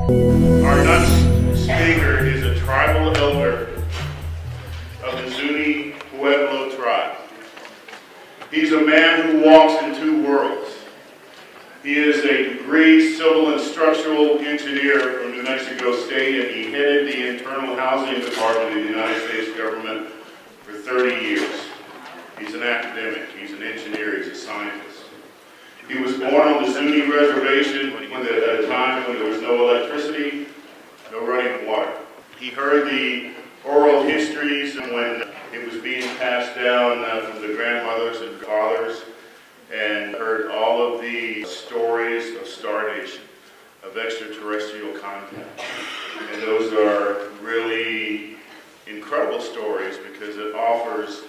Our next speaker is a tribal elder of the Zuni tribe. He's a man who walks in two worlds. He is a degreed civil and structural engineer from New Mexico State, and he headed the Internal Housing Department of the United States government for 30 years. He's an academic, he's an engineer, he's a scientist. He was born on the Zuni reservation at a time when there was no electricity, no running water. He heard the oral histories when it was being passed down from the grandmothers and fathers, and heard all of the stories of Star Nation, of extraterrestrial contact. And those are really incredible stories because it offers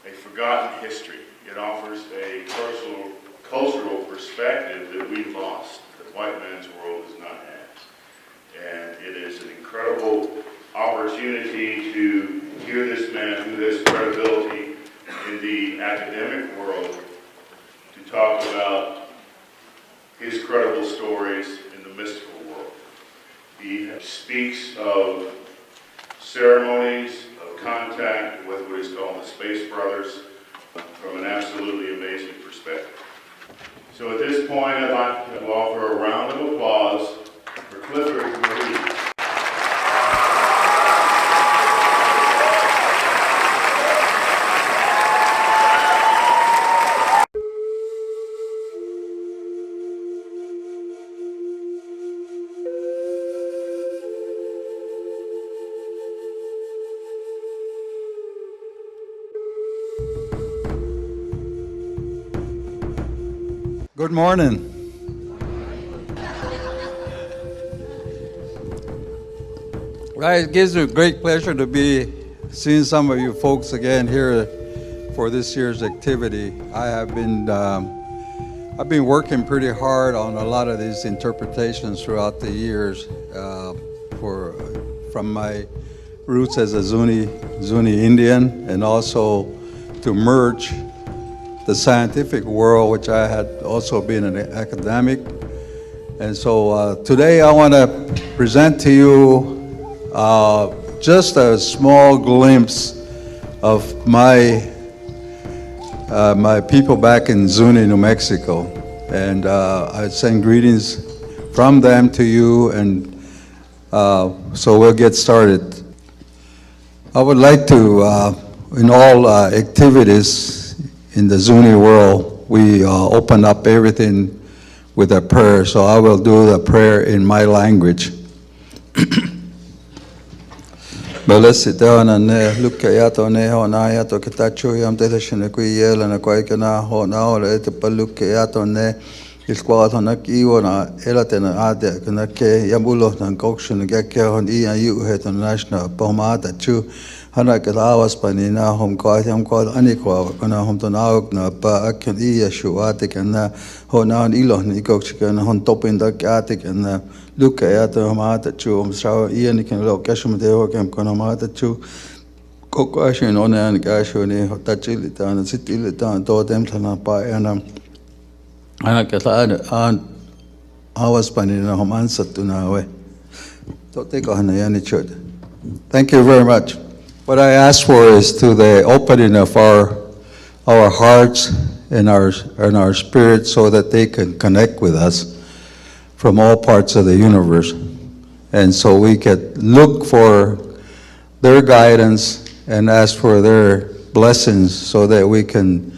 a forgotten history. It offers a cultural perspective that we've lost, that white man's world has not had. And it is an incredible opportunity to hear this man who has credibility in the academic world to talk about his credible stories in the mystical world. He speaks of ceremonies, of contact with what is called the Space Brothers from an absolutely amazing perspective. So at this point, I'd like to offer a round of applause for Clifford and Mahooty. Good morning. Well, it gives me great pleasure to be seeing some of you folks again here for this year's activity. I've been working pretty hard on a lot of these interpretations throughout the years, from my roots as a Zuni Indian, and also to merge the scientific world, which I had also been an academic. And so today I want to present to you just a small glimpse of my people back in Zuni, New Mexico. And I send greetings from them to you, and so we'll get started. I would like to, in all activities in the Zuni world, we open up everything with a prayer, so I will do the prayer in my language. Belesi teona ne lukke yato ne hona yato kitachu yam tetashine kui yela na kwaikana hona ole ete palukke yato ne ilkwat hona kiwo na elatena ade kana ke yamulo na kokshin ke hon iya yu heto national pomata chu hana kalawas panina hom kwa yam kwa ani kwa kana hom to naok na pa akyan iya shuate kana hona on ilo ni kokshikana hon topinda kate kana lukke yato mata chu om sao iya ni kan lo kashum de ho kem kono mata chu kokashin onan kashoni tachili tan sitili tan to dem thana pa ana an awas panina hom ansatuna we to te ko hana yani chud. Thank you very much. What I ask for is to the opening of our hearts and our spirit so that they can connect with us from all parts of the universe. And so we could look for their guidance and ask for their blessings so that we can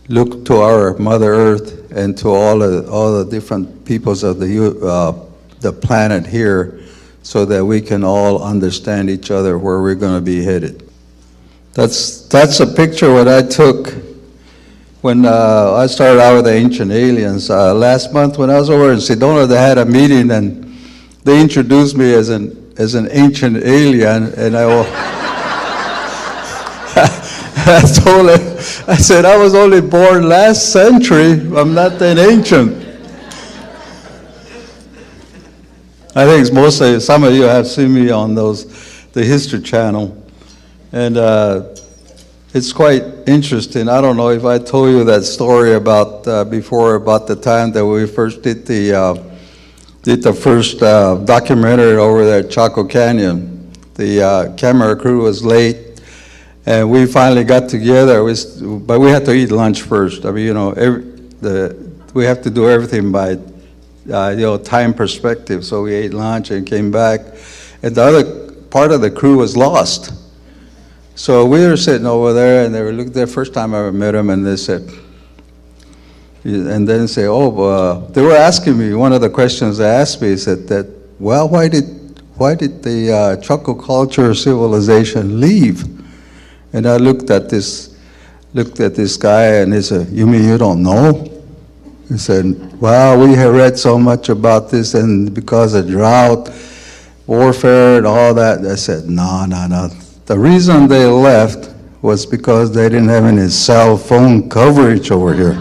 look to our Mother Earth and to all the different peoples of the planet here so that we can all understand each other where we're going to be headed. That's a picture what I took when I started out with the ancient aliens. Last month when I was over in Sedona, they had a meeting and they introduced me as an ancient alien, and I told him, I said, I was only born last century, I'm not that ancient. I think it's mostly, some of you have seen me on the History Channel, and it's quite interesting. I don't know if I told you that story about before, about the time that we first did the first documentary over there at Chaco Canyon. The camera crew was late, and we finally got together. But we had to eat lunch first. I mean, you know, we have to do everything by time perspective. So we ate lunch and came back, and the other part of the crew was lost. So we were sitting over there, and they were looking. The first time I ever met them, and they said, and then say, they were asking me. One of the questions they asked me said that, well, why did the Chaco culture civilization leave? And I looked at this guy, and he said, "You mean you don't know?" He said, "Well, we have read so much about this, and because of drought, warfare, and all that." I said, "No. The reason they left was because they didn't have any cell phone coverage over here."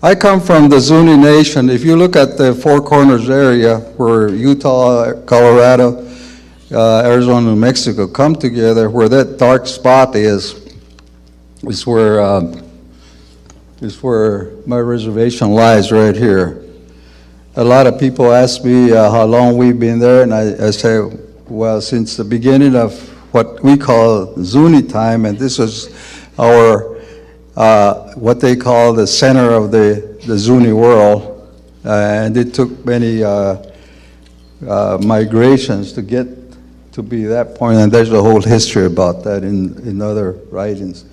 I come from the Zuni Nation. If you look at the Four Corners area where Utah, Colorado, Arizona, New Mexico come together, where that dark spot is where my reservation lies right here. A lot of people ask me how long we've been there, and I say, well, since the beginning of what we call Zuni time, and this was our what they call the center of the Zuni world, and it took many migrations to get to be that point, and there's a whole history about that in other writings.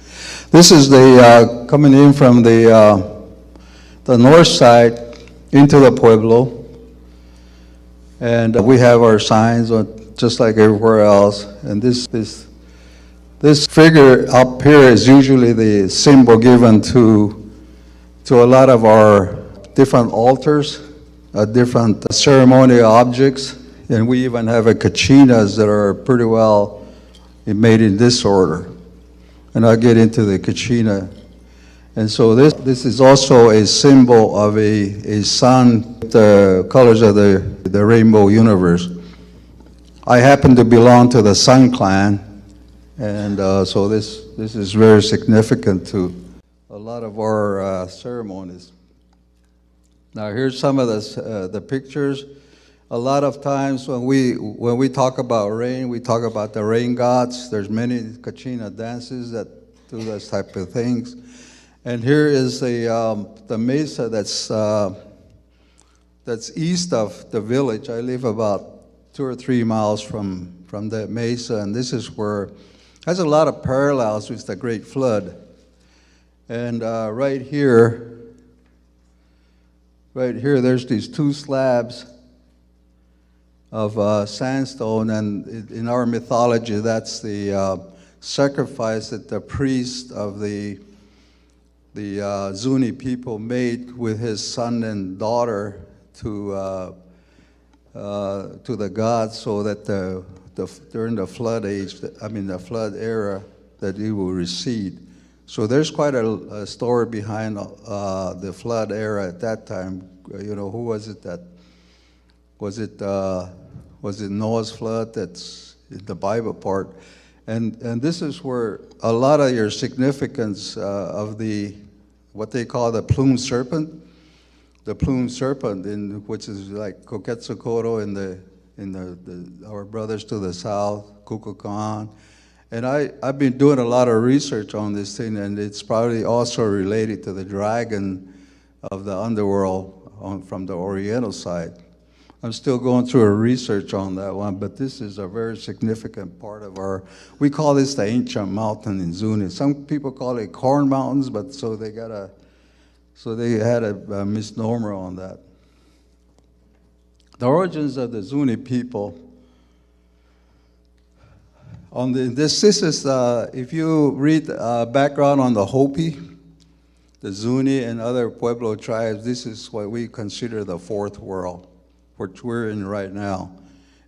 This is the coming in from the north side into the pueblo, and we have our signs just like everywhere else, and this figure up here is usually the symbol given to a lot of our different altars, different ceremonial objects, and we even have kachinas that are pretty well made in this order. And I'll get into the kachina. And so this is also a symbol of a sun, the colors of the rainbow universe. I happen to belong to the Sun clan, and so this is very significant to a lot of our ceremonies. Now here's some of the pictures. A lot of times when we talk about rain, we talk about the rain gods. There's many Kachina dances that do those type of things. And here is the mesa that's east of the village. I live about 2 or 3 miles from that mesa, and this is where has a lot of parallels with the Great Flood. And right here, there's these two slabs sandstone, and in our mythology, that's the sacrifice that the priest of the Zuni people made with his son and daughter to the gods, so that during the flood age, the flood era, that he will recede. So there's quite a story behind the flood era at that time. Who was it that, was it Noah's flood? That's the Bible part. And this is where a lot of your significance of what they call the plumed serpent, which is like Quetzalcoatl in our brothers to the south, Kukulkan. And I've been doing a lot of research on this thing, and it's probably also related to the dragon of the underworld from the Oriental side. I'm still going through a research on that one, but this is a very significant part of we call this the ancient mountain in Zuni. Some people call it corn mountains, but so they had a misnomer on that. The origins of the Zuni people. This is if you read background on the Hopi, the Zuni and other Pueblo tribes, this is what we consider the fourth world, which we're in right now.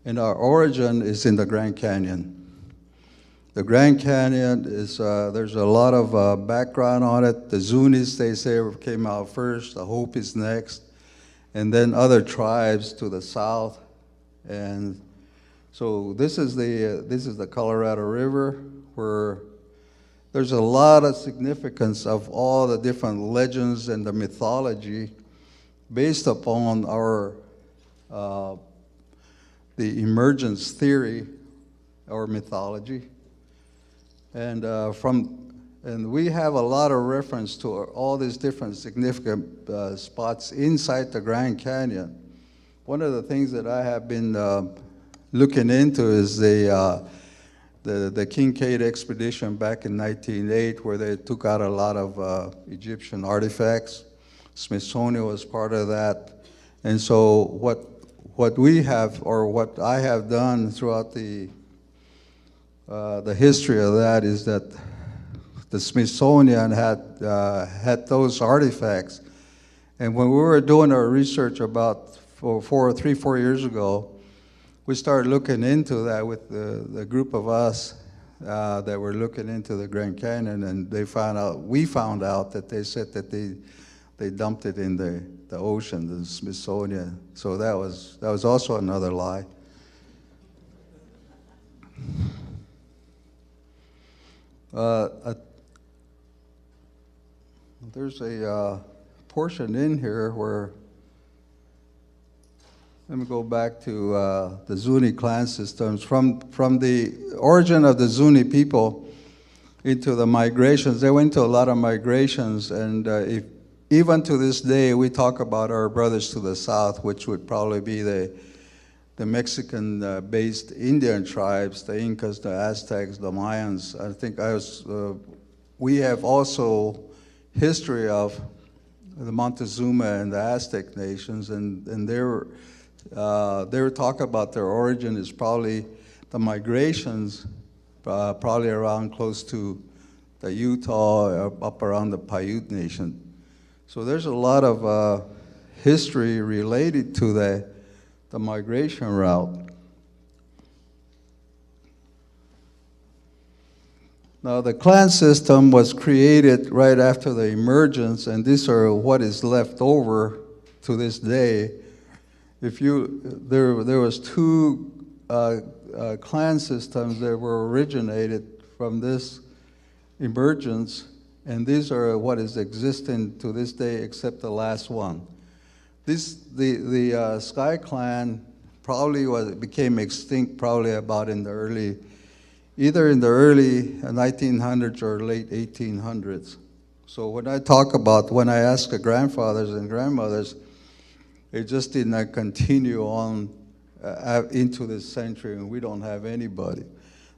And our origin is in the Grand Canyon. The Grand Canyon is, there's a lot of background on it. The Zunis, they say, came out first, the Hopis next, and then other tribes to the south. And so this is the Colorado River, where there's a lot of significance of all the different legends and the mythology based upon our the emergence theory or mythology, and we have a lot of reference to all these different significant spots inside the Grand Canyon. One of the things that I have been looking into is the Kincaid expedition back in 1908, where they took out a lot of Egyptian artifacts. Smithsonian was part of that. And so what we have, or what I have done throughout the history of that, is that the Smithsonian had those artifacts. And when we were doing our research about 3, 4 years ago, we started looking into that with the group of us that were looking into the Grand Canyon, and we found out that they said that they dumped it in the ocean, the Smithsonian. So that was also another lie. There's a portion in here where, let me go back to the Zuni clan systems. From the origin of the Zuni people into the migrations, they went to a lot of migrations, and even to this day, we talk about our brothers to the south, which would probably be the Mexican-based Indian tribes, the Incas, the Aztecs, the Mayans. I think we have also history of the Montezuma and the Aztec nations, and they were talking about their origin is probably the migrations, probably around close to the Utah, up around the Paiute Nation. So there's a lot of history related to the migration route. Now, the clan system was created right after the emergence, and these are what is left over to this day. There was two clan systems that were originated from this emergence, and these are what is existing to this day, except the last one. The Sky Clan probably became extinct probably about either in the early 1900s or late 1800s. So when I ask the grandfathers and grandmothers, it just did not continue on into this century, and we don't have anybody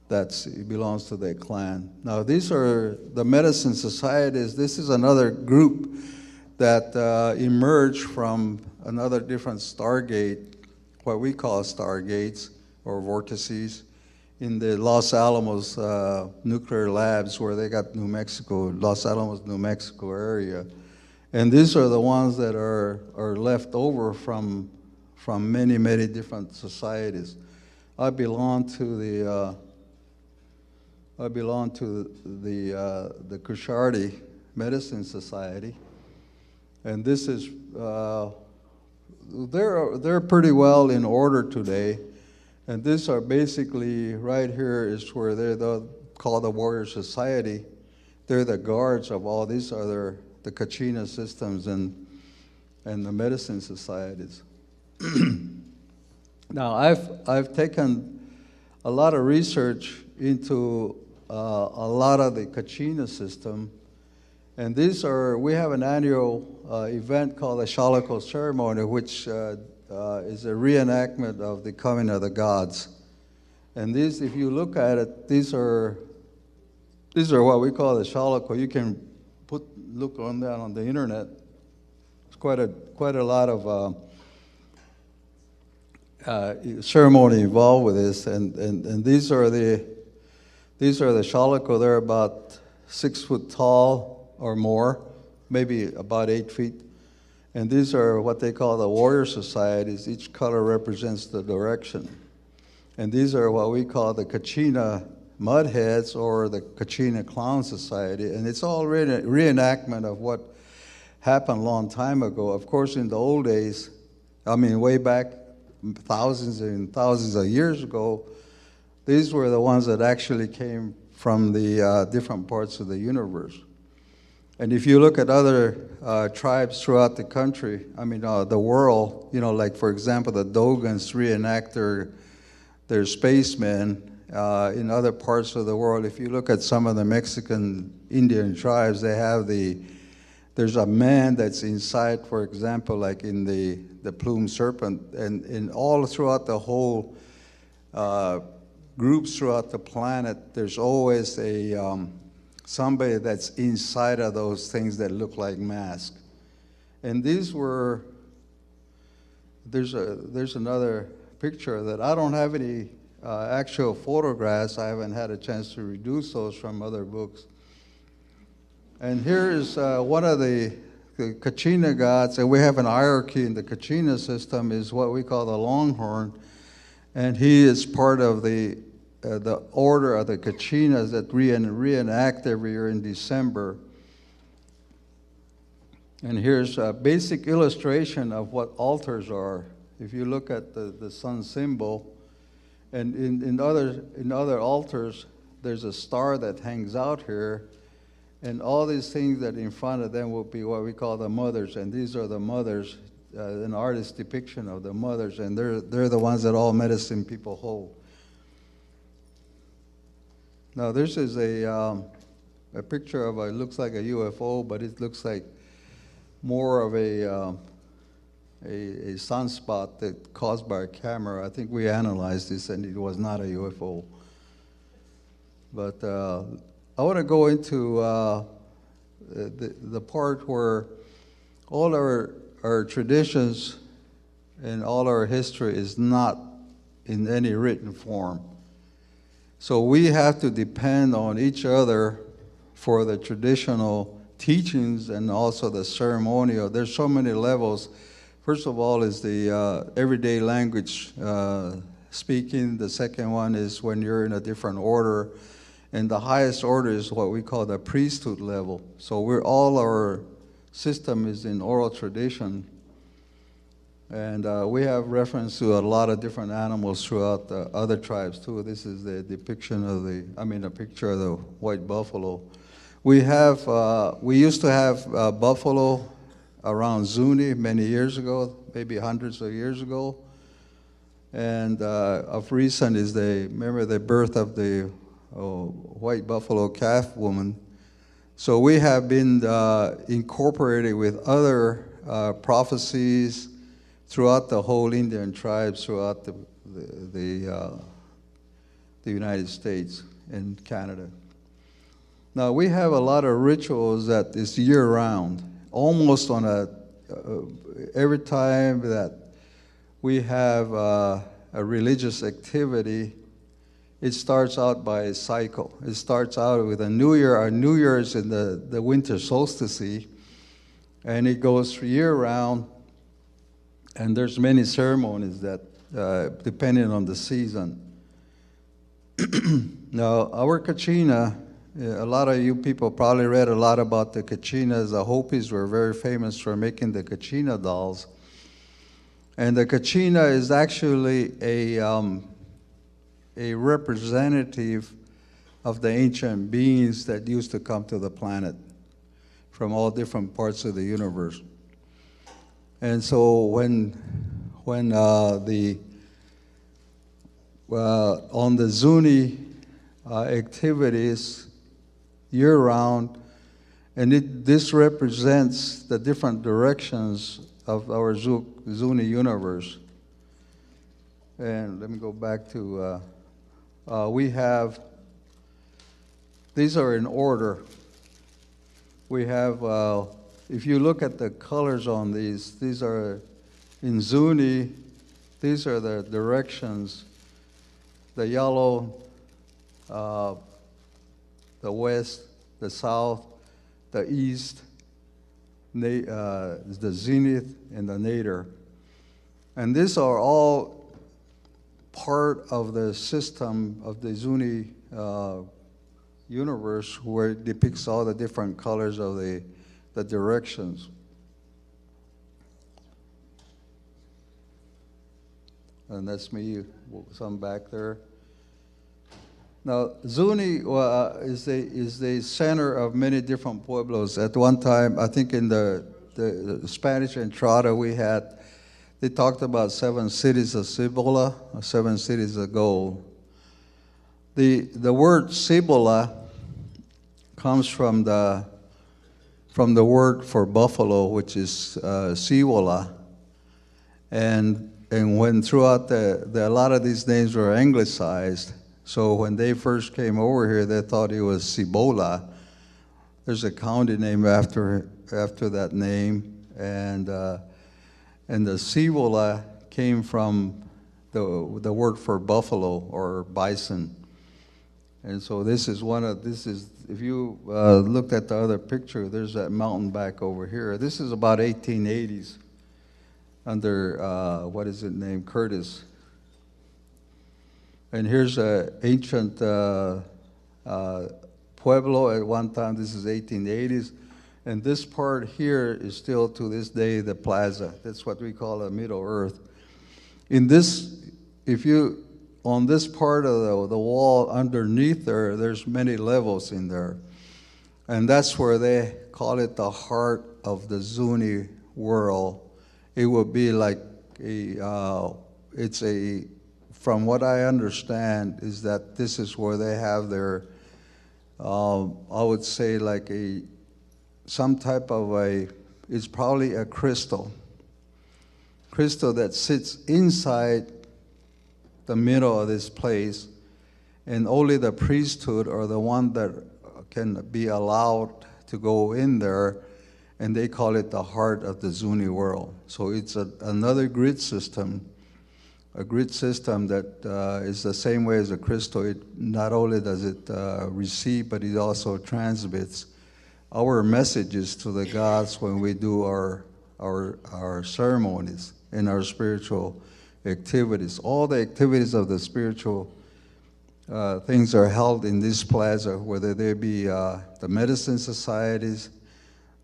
that belongs to their clan. Now, these are the medicine societies. This is another group that emerged from another different Stargate, what we call stargates or vortices in the Los Alamos nuclear labs where they got New Mexico, Los Alamos, New Mexico area. And these are the ones that are left over from many, many different societies. I belong to the Kusharti Medicine Society, and this is they're pretty well in order today, and these are basically right here is where they're called the Warrior Society. They're the guards of all these other the Kachina systems and the medicine societies. Now I've taken a lot of research into a lot of the Kachina system, and we have an annual event called the Shalako ceremony, which is a reenactment of the coming of the gods. And these, if you look at it, these are what we call the Shalako. You can look on that on the internet. It's quite a lot of ceremony involved with this, and these are the Shalako. They're about 6 foot tall or more, maybe about 8 feet. And these are what they call the warrior societies. Each color represents the direction. And these are what we call the Kachina Mudheads or the Kachina Clown Society. And it's all reenactment of what happened a long time ago. Of course, in the old days, I mean, way back thousands and thousands of years ago, these were the ones that actually came from the different parts of the universe. And if you look at other tribes throughout the country, I mean, the world, like for example, the Dogons reenact their spacemen in other parts of the world. If you look at some of the Mexican Indian tribes, they have there's a man that's inside, for example, like in the plumed serpent, and in all throughout the whole groups throughout the planet, there's always somebody that's inside of those things that look like masks. And there's another picture that I don't have any actual photographs. I haven't had a chance to reduce those from other books. And here is one of the Kachina gods, and we have an hierarchy in the Kachina system, is what we call the Longhorn. And he is part of the order of the Kachinas that reenact every year in December. And here's a basic illustration of what altars are. If you look at the sun symbol, and in other altars, there's a star that hangs out here, and all these things that in front of them will be what we call the mothers, and these are the mothers, an artist's depiction of the mothers, and they're the ones that all medicine people hold. Now this is a picture of it looks like a UFO, but it looks like more of a sunspot that caused by a camera. I think we analyzed this, and it was not a UFO. But I want to go into the part where all our traditions and all our history is not in any written form. So we have to depend on each other for the traditional teachings and also the ceremonial. There's so many levels. First of all is the everyday language speaking. The second one is when you're in a different order. And the highest order is what we call the priesthood level. So all our system is in oral tradition. And we have reference to a lot of different animals throughout the other tribes too. This is the depiction of a picture of the white buffalo. We used to have buffalo around Zuni many years ago, maybe hundreds of years ago. And of recent is remember the birth of the white buffalo calf woman. So we have been incorporated with other prophecies throughout the whole Indian tribes, throughout the United States and Canada. Now we have a lot of rituals that is year-round, almost on every time that we have a religious activity. It starts out by a cycle. It starts out with a New Year. Our New Year is in the winter solstice, and it goes year-round, and there's many ceremonies that, depending on the season. Now, our Kachina, a lot of you people probably read a lot about the Kachinas. The Hopis were very famous for making the Kachina dolls. And the Kachina is actually a representative of the ancient beings that used to come to the planet from all different parts of the universe. And so when on the Zuni activities year-round, and this represents the different directions of our Zuni universe. And let me go back to, we have, these are in order. We have, if you look at the colors on these are in Zuni, these are the directions. The yellow, the west, the south, the east, the zenith, and the nadir. And these are all part of the system of the Zuni universe, where it depicts all the different colors of the directions. And that's me, some back there. Now, Zuni is the center of many different pueblos. At one time, I think in the Spanish entrada we had, they talked about 7 cities of Cibola, or 7 cities of gold. The word Cibola comes from the word for buffalo, which is Cibola. And when throughout a lot of these names were anglicized, so when they first came over here, they thought it was Cibola. There's a county named after that name, and the Cibola came from the word for buffalo or bison. And so this is if you looked at the other picture, there's that mountain back over here. This is about 1880s under, what is it named, Curtis. And here's an ancient pueblo at one time. This is 1880s. And this part here is still to this day the plaza. That's what we call a Middle Earth. In this, on this part of the wall underneath there's many levels in there. And that's where they call it the heart of the Zuni world. It would be like from what I understand, is that this is where they have their, I would say like some type of it's probably a crystal that sits inside the middle of this place, and only the priesthood are the one that can be allowed to go in there, and they call it the heart of the Zuni world. So it's another grid system, that is the same way as a crystal. It not only does it receive, but it also transmits our messages to the gods when we do our ceremonies and our spiritual activities. All the activities of the spiritual things are held in this plaza, whether they be the medicine societies,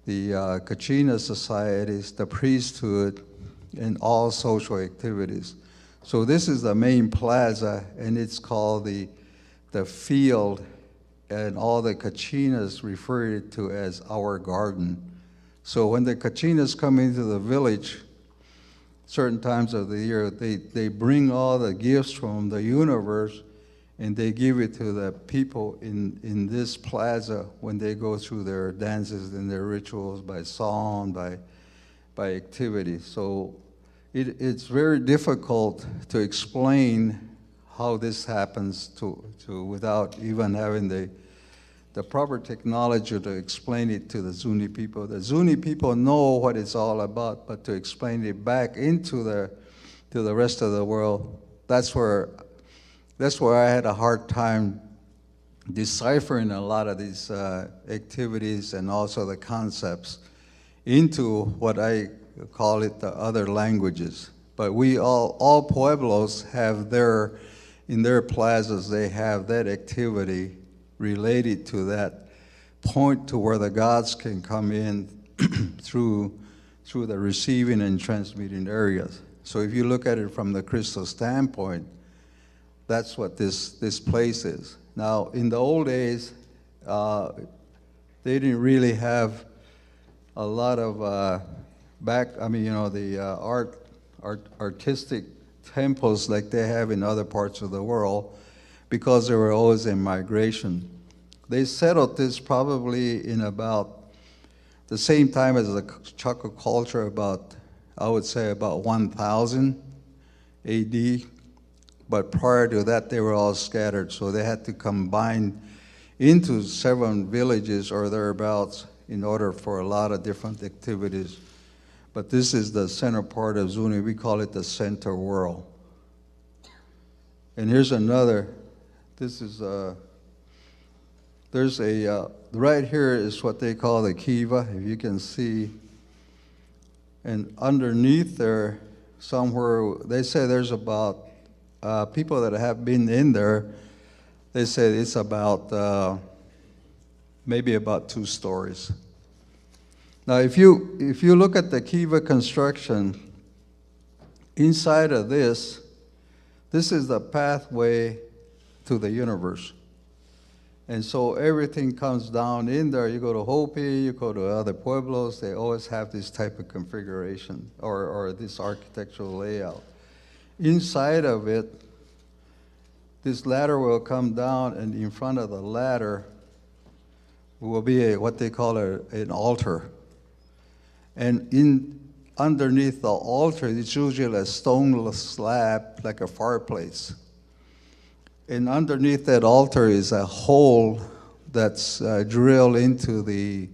the Kachina societies, the priesthood, and all social activities. So this is the main plaza, and it's called the field, and all the Kachinas refer to as our garden. So when the Kachinas come into the village, certain times of the year, they bring all the gifts from the universe, and they give it to the people in this plaza when they go through their dances and their rituals by song, by activity. So it's very difficult to explain how this happens without even having the proper technology to explain it to the Zuni people. The Zuni people know what it's all about, but to explain it back into to the rest of the world. That's where I had a hard time deciphering a lot of these activities and also the concepts into what I call it the other languages. But we all pueblos have in their plazas, they have that activity related to that point to where the gods can come in through the receiving and transmitting areas. So if you look at it from the crystal standpoint, that's what this place is. Now, in the old days, they didn't really have a lot of artistic temples like they have in other parts of the world, because they were always in migration. They settled this probably in about the same time as the Chaco culture, I would say about 1000 AD. But prior to that, they were all scattered, so they had to combine into 7 villages or thereabouts in order for a lot of different activities. But this is the center part of Zuni. We call it the center world. And here's another. This is there's a right here is what they call the kiva, if you can see. And underneath there, somewhere, they say there's about people that have been in there. They say it's about maybe about 2 stories. Now, if you look at the kiva construction, inside of this is the pathway to the universe. And so everything comes down in there. You go to Hopi, you go to other pueblos, they always have this type of configuration or this architectural layout. Inside of it, this ladder will come down, and in front of the ladder will be what they call an altar. And underneath the altar, it's usually a stone slab, like a fireplace. And underneath that altar is a hole that's drilled into the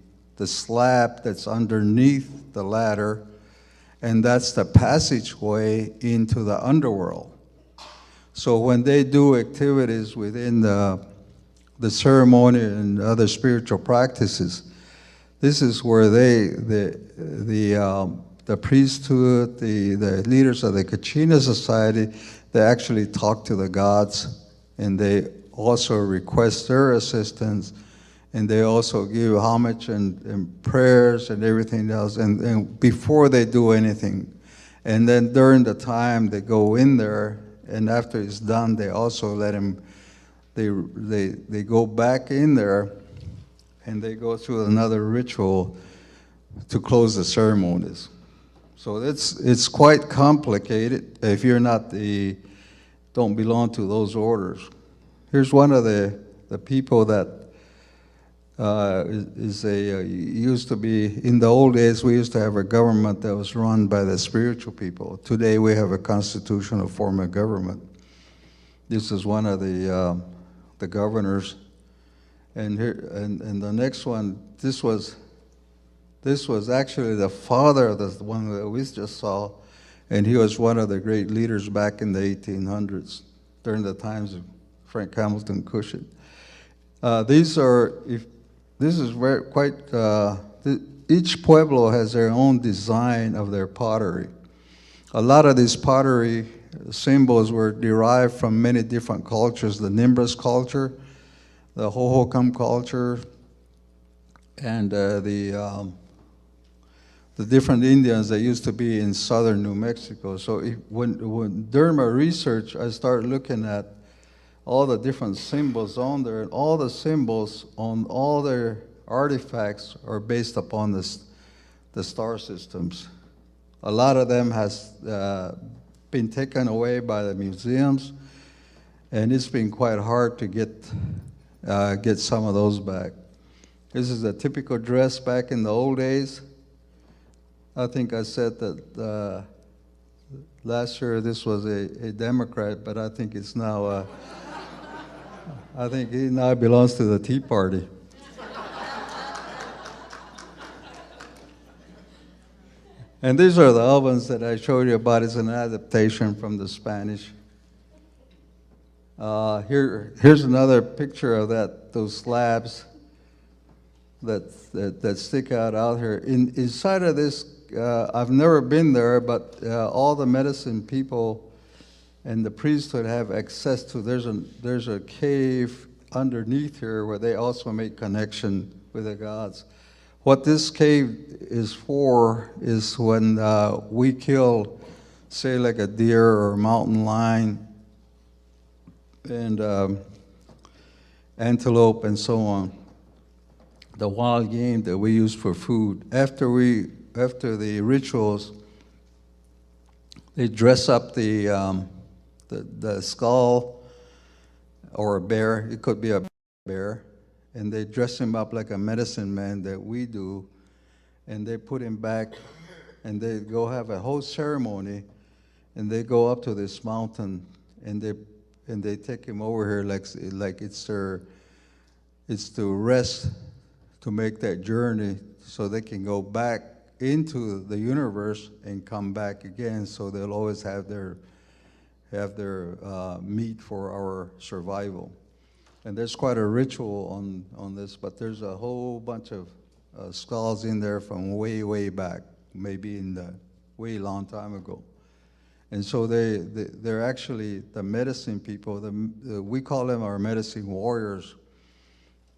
slab that's underneath the ladder, and that's the passageway into the underworld. So when they do activities within the ceremony and other spiritual practices, this is where the priesthood, the leaders of the Kachina society, they actually talk to the gods, and they also request their assistance, and they also give homage and prayers and everything else, and before they do anything. And then during the time they go in there, and after it's done, they also let them, they go back in there, and they go through another ritual to close the ceremonies. So it's quite complicated if you're don't belong to those orders. Here's one of the people that used to be, in the old days, we used to have a government that was run by the spiritual people. Today we have a constitutional form of government. This is one of the governors. And here, and the next one, this was actually the father of the one that we just saw, and he was one of the great leaders back in the 1800s, during the times of Frank Hamilton Cushing. Each pueblo has their own design of their pottery. A lot of these pottery symbols were derived from many different cultures: the Nimbus culture, the Hohokam culture, and the different Indians that used to be in southern New Mexico. So during my research, I started looking at all the different symbols on there, and all the symbols on all their artifacts are based upon the star systems. A lot of them has been taken away by the museums, and it's been quite hard to get some of those back. This is a typical dress back in the old days. I think I said that last year this was a Democrat, but I think it's now, I think he now belongs to the Tea Party. And these are the ovens that I showed you about. It's an adaptation from the Spanish. Here's another picture of those slabs that stick out here. Inside of this, I've never been there, but all the medicine people and the priesthood have access to. There's a cave underneath here where they also make connection with the gods. What this cave is for is when we kill, say, like a deer or a mountain lion and antelope and so on, the wild game that we use for food. After the rituals, they dress up the skull or a bear. It could be a bear. And they dress him up like a medicine man that we do, and they put him back, and they go have a whole ceremony, and they go up to this mountain, and they take him over here like it's to rest, to make that journey, so they can go back into the universe and come back again. So they'll always have their meat for our survival. And there's quite a ritual on this, but there's a whole bunch of skulls in there from way back, maybe in the way long time ago. And so they're actually the medicine people. We call them our medicine warriors.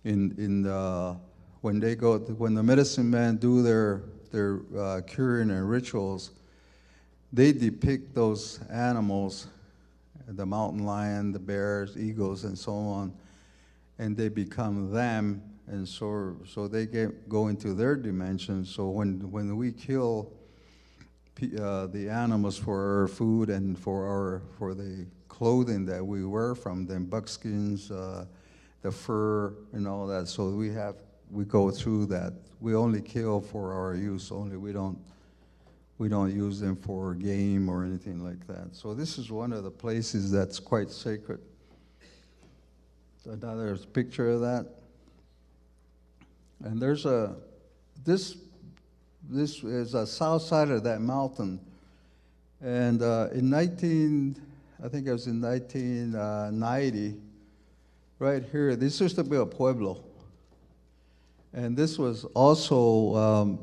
When the medicine men do their curing and rituals, they depict those animals, the mountain lion, the bears, eagles, and so on. And they become them, and so they go into their dimension. So when we kill the animals for our food and for the clothing that we wear from them, buckskins, the fur, and all that. So we go through that. We only kill for our use only. We don't use them for game or anything like that. So this is one of the places that's quite sacred. Another picture of that. And there's this is a south side of that mountain. And I think it was in 1990, right here, this used to be a pueblo. And this was also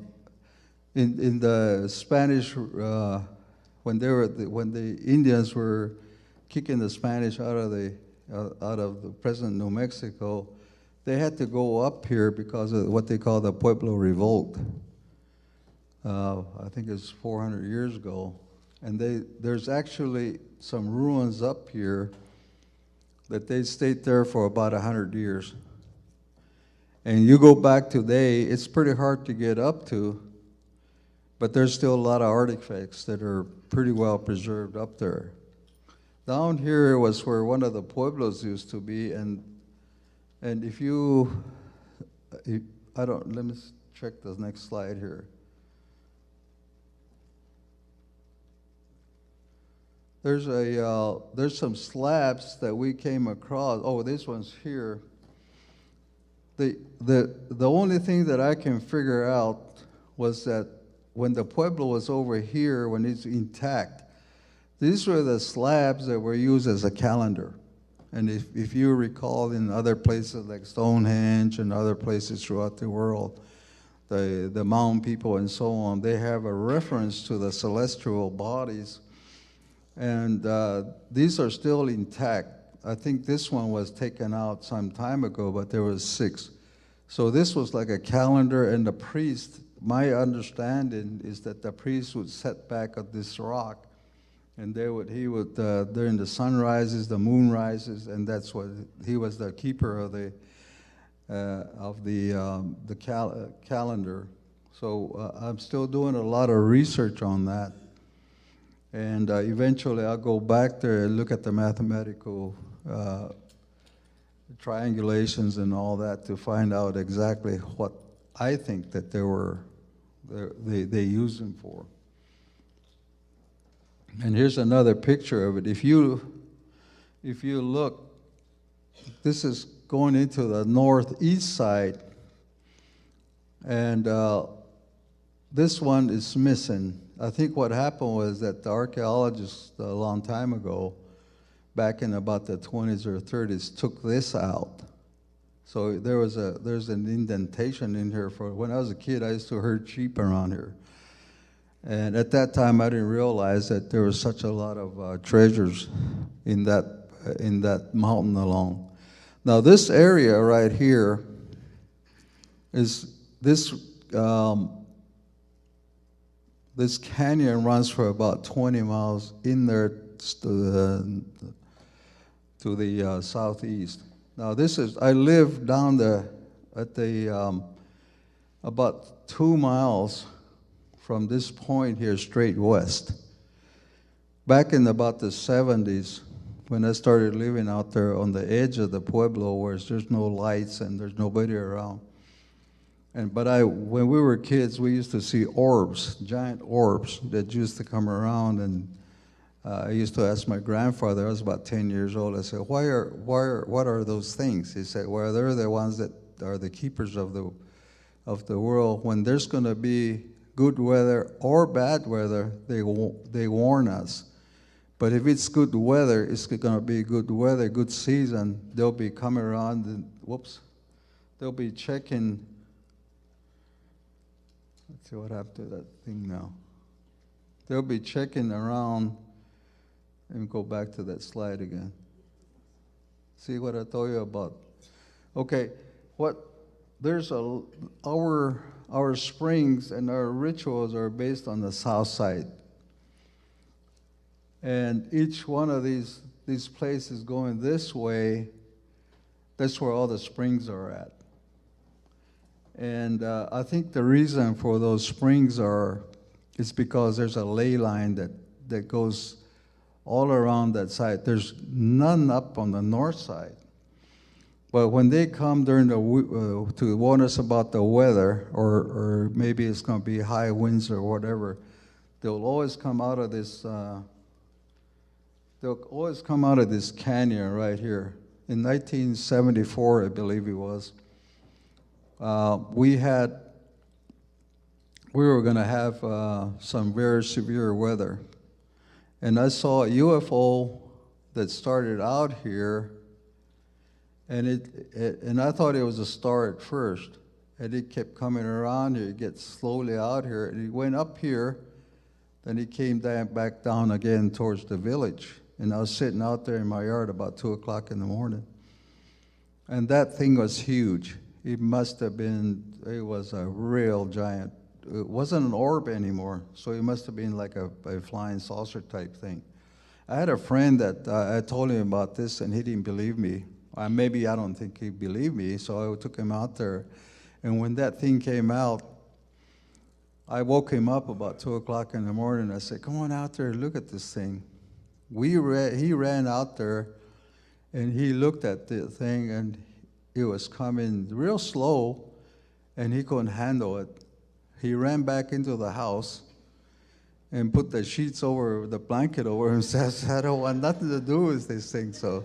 in the Spanish, when the Indians were kicking the Spanish out of the present New Mexico, they had to go up here because of what they call the Pueblo Revolt. I think it's 400 years ago. And there's actually some ruins up here that they stayed there for about 100 years. And you go back today, it's pretty hard to get up to, but there's still a lot of artifacts that are pretty well preserved up there. Down here was where one of the pueblos used to be, and let me check the next slide here. There's some slabs that we came across. Oh, this one's here. The only thing that I can figure out was that when the pueblo was over here, when it's intact, these were the slabs that were used as a calendar. And if you recall, in other places like Stonehenge and other places throughout the world, the mountain people and so on, they have a reference to the celestial bodies. And these are still intact. I think this one was taken out some time ago, but there was 6. So this was like a calendar, and the priest, my understanding is that the priest would set back at this rock, and he would during the sun rises, the moon rises, and that's what he was the keeper of the calendar. So I'm still doing a lot of research on that, and eventually I'll go back there and look at the mathematical triangulations and all that to find out exactly what I think that they used them for. And here's another picture of it. If you look, this is going into the northeast side, and this one is missing. I think what happened was that the archaeologists a long time ago, back in about the 20s or 30s, took this out. So there's an indentation in here. For when I was a kid, I used to herd sheep around here. And at that time, I didn't realize that there was such a lot of treasures in that mountain alone. Now, this area right here is this this canyon runs for about 20 miles in there to the southeast. Now, I live down at the about 2 miles from this point here straight west. Back in about the 70s, when I started living out there on the edge of the pueblo where there's no lights and there's nobody around. But when we were kids, we used to see orbs, giant orbs that used to come around, and I used to ask my grandfather. I was about 10 years old. I said, what are those things? He said, well, they're the ones that are the keepers of the world. When there's going to be good weather or bad weather, they warn us. But if it's good weather, it's going to be good weather, good season. They'll be coming around and, they'll be checking. Let's see what happened to that thing now. They'll be checking around. Let me go back to that slide again. See what I told you about? Okay, our springs and our rituals are based on the south side. And each one of these places going this way, that's where all the springs are at. And I think the reason for those springs is because there's a ley line that goes all around that side. There's none up on the north side. But when they come during to warn us about the weather, or maybe it's going to be high winds or whatever, they'll always come out of this. They'll always come out of this canyon right here. In 1974, I believe it was, we were going to have some very severe weather. And I saw a UFO that started out here, and I thought it was a star at first. And it kept coming around here, it gets slowly out here, and it went up here, then it came back down again towards the village. And I was sitting out there in my yard about 2 o'clock in the morning. And that thing was huge. It must have been, it was a real giant. It wasn't an orb anymore, so it must have been like a flying saucer type thing. I had a friend that I told him about this, and he didn't believe me. Maybe I don't think he believed me, so I took him out there. And when that thing came out, I woke him up about 2 o'clock in the morning. I said, come on out there and look at this thing. He ran out there, and he looked at the thing, and it was coming real slow, and he couldn't handle it. He ran back into the house and put the sheets over, the blanket over him, and says, I don't want nothing to do with this thing. So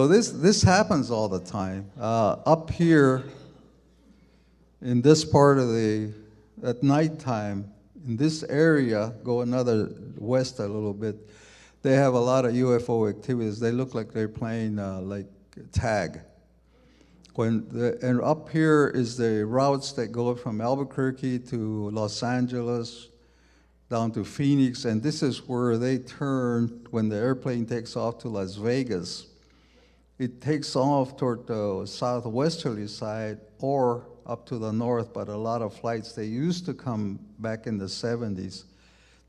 this happens all the time. Up here, in this part of at nighttime, in this area, go another west a little bit, they have a lot of UFO activities. They look like they're playing like tag. And up here is the routes that go from Albuquerque to Los Angeles, down to Phoenix, and this is where they turn when the airplane takes off to Las Vegas. It takes off toward the southwesterly side or up to the north, but a lot of flights, they used to come back in the 70s.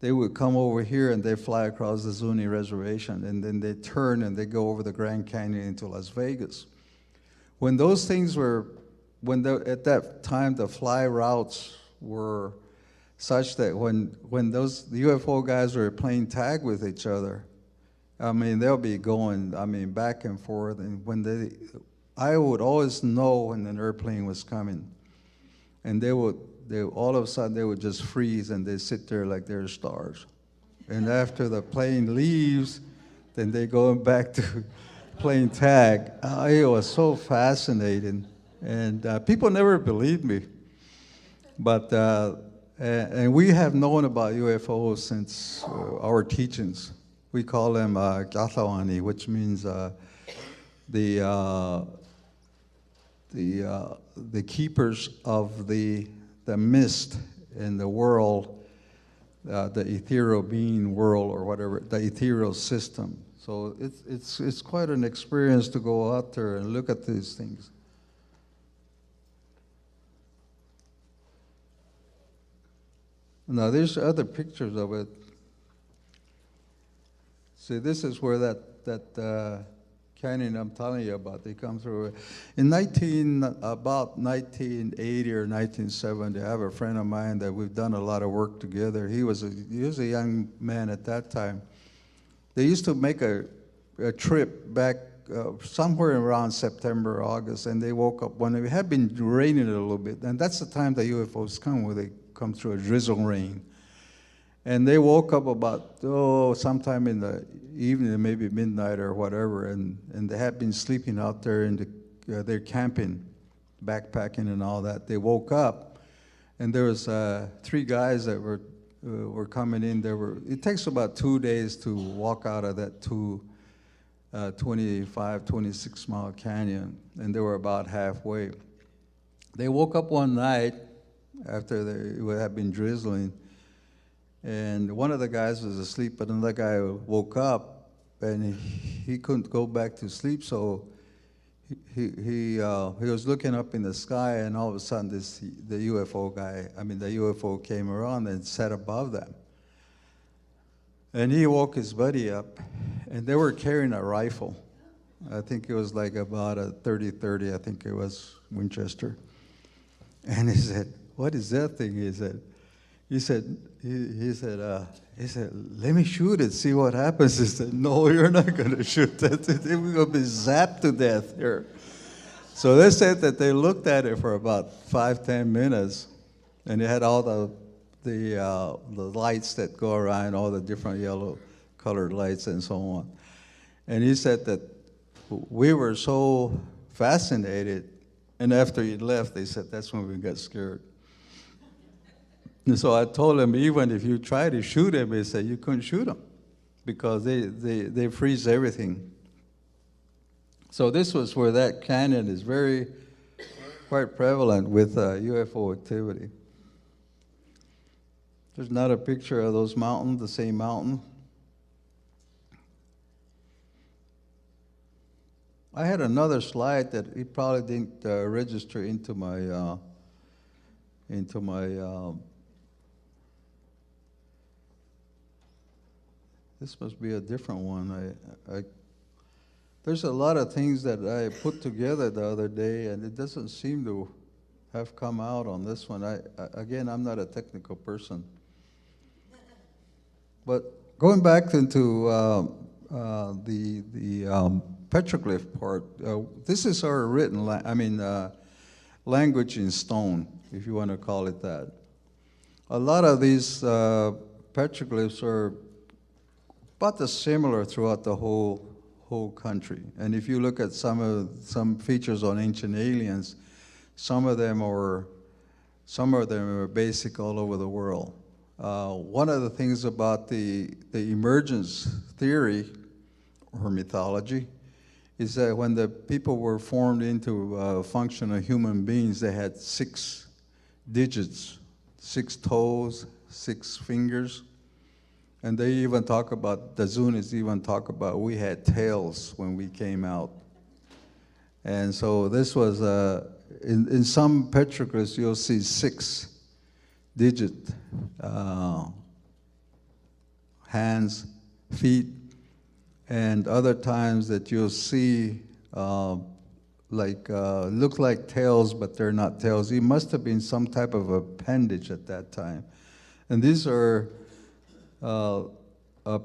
They would come over here and they fly across the Zuni reservation, and then they turn and they go over the Grand Canyon into Las Vegas. When those things at that time, the fly routes were such that when the UFO guys were playing tag with each other, I mean, they'll be going, back and forth, and I would always know when an airplane was coming, and all of a sudden they would just freeze and they sit there like they're stars. And after the plane leaves, then they go back to playing tag. It was so fascinating, and people never believed me. But And we have known about UFOs since our teachings. We call them Gathawani, which means the keepers of the mist in the world, the ethereal being world or whatever, the ethereal system. So it's quite an experience to go out there and look at these things. Now there's other pictures of it. See, this is where that canyon I'm telling you about, they come through. In about 1980 or 1970, I have a friend of mine that we've done a lot of work together. He was a young man at that time. They used to make a trip back somewhere around September, August, and they woke up when it had been raining a little bit, and that's the time the UFOs come, where they come through a drizzle rain. And they woke up about, sometime in the evening, maybe midnight or whatever, and they had been sleeping out there in they're camping, backpacking and all that. They woke up, and there was 3 guys that were coming in. It takes about 2 days to walk out of that 25, 26-mile canyon, and they were about halfway. They woke up one night after it had been drizzling, and one of the guys was asleep, but another guy woke up, and he couldn't go back to sleep, so he was looking up in the sky, and all of a sudden the UFO came around and sat above them. And he woke his buddy up, and they were carrying a rifle. I think it was like about a 30-30, I think it was Winchester. And he said, "What is that thing?" He said, "Let me shoot it, see what happens." He said, "No, you're not going to shoot that. We're going to be zapped to death here." So they said that they looked at it for about 5-10 minutes, and it had all the lights that go around, all the different yellow colored lights and so on. And he said that we were so fascinated, and after he left, they said that's when we got scared. And so I told him, even if you try to shoot him, he said you couldn't shoot him because they freeze everything. So this was where that canyon is quite prevalent with UFO activity. There's not a picture of those mountains, the same mountain. I had another slide that it probably didn't register into my this must be a different one. There's a lot of things that I put together the other day, and it doesn't seem to have come out on this one. Again, I'm not a technical person. But going back into the petroglyph part, this is our written, language in stone, if you want to call it that. A lot of these petroglyphs are about the similar throughout the whole country. And if you look at some features on ancient aliens, some of them are basic all over the world. One of the things about the emergence theory or mythology is that when the people were formed into functional human beings, they had 6 digits, 6 toes, 6 fingers. And they even talk about, the Zunis even talk about, we had tails when we came out. And so this was, in some petroglyphs, you'll see 6-digit hands, feet, and other times that you'll see look like tails, but they're not tails. It must have been some type of appendage at that time. And these are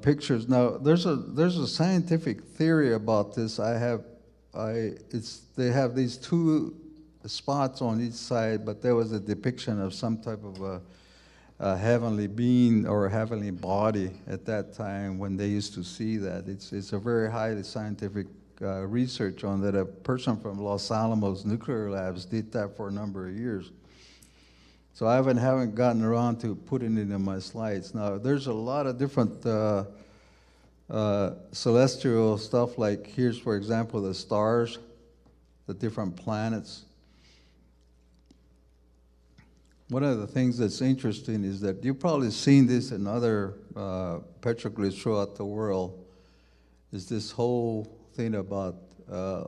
pictures. Now, there's a scientific theory about this. They have these 2 spots on each side, but there was a depiction of some type of a heavenly being or a heavenly body at that time when they used to see that. It's a very highly scientific research on that. A person from Los Alamos Nuclear Labs did that for a number of years. So I haven't gotten around to putting it in my slides. Now, there's a lot of different celestial stuff, like here's, for example, the stars, the different planets. One of the things that's interesting is that you've probably seen this in other petroglyphs throughout the world, is this whole thing about,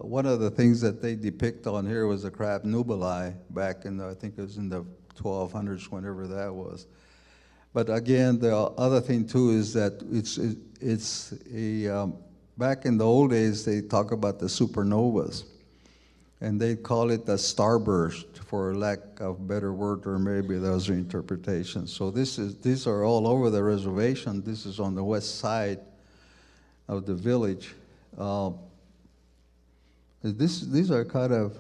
one of the things that they depict on here was the crab nubili back in, I think it was in the 1200s, whenever that was. But again, the other thing too is that it's a, back in the old days, they talk about the supernovas, and they call it the starburst, for lack of a better word, or maybe those are interpretations. So these are all over the reservation. This is on the west side of the village. These are kind of,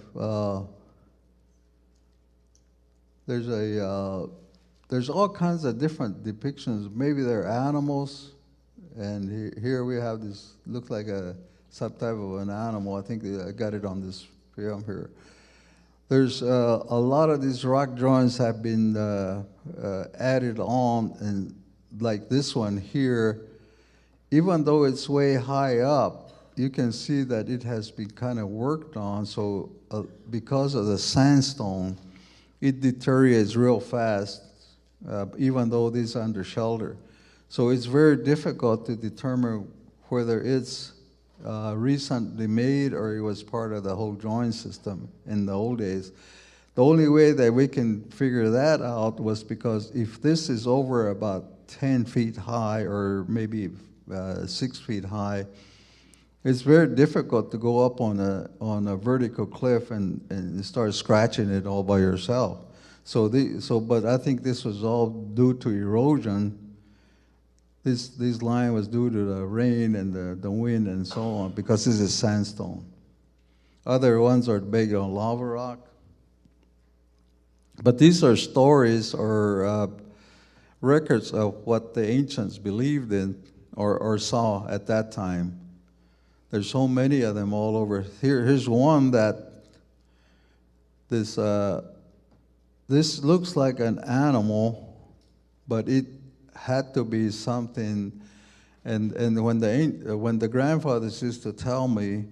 there's all kinds of different depictions. Maybe they're animals, and here we have this, looks like some type of an animal. I think I got it on this film here. There's a lot of these rock drawings have been added on, and like this one here, even though it's way high up, you can see that it has been kind of worked on. So because of the sandstone, it deteriorates real fast, even though these are under shelter. So it's very difficult to determine whether it's recently made or it was part of the whole drawing system in the old days. The only way that we can figure that out was because if this is over about 10 feet high or maybe 6 feet high, it's very difficult to go up on a vertical cliff and start scratching it all by yourself. But I think this was all due to erosion. This line was due to the rain and the wind and so on, because this is sandstone. Other ones are based on lava rock. But these are stories or records of what the ancients believed in or saw at that time. There's so many of them all over. Here's one that this looks like an animal, but it had to be something. And when the grandfathers used to tell me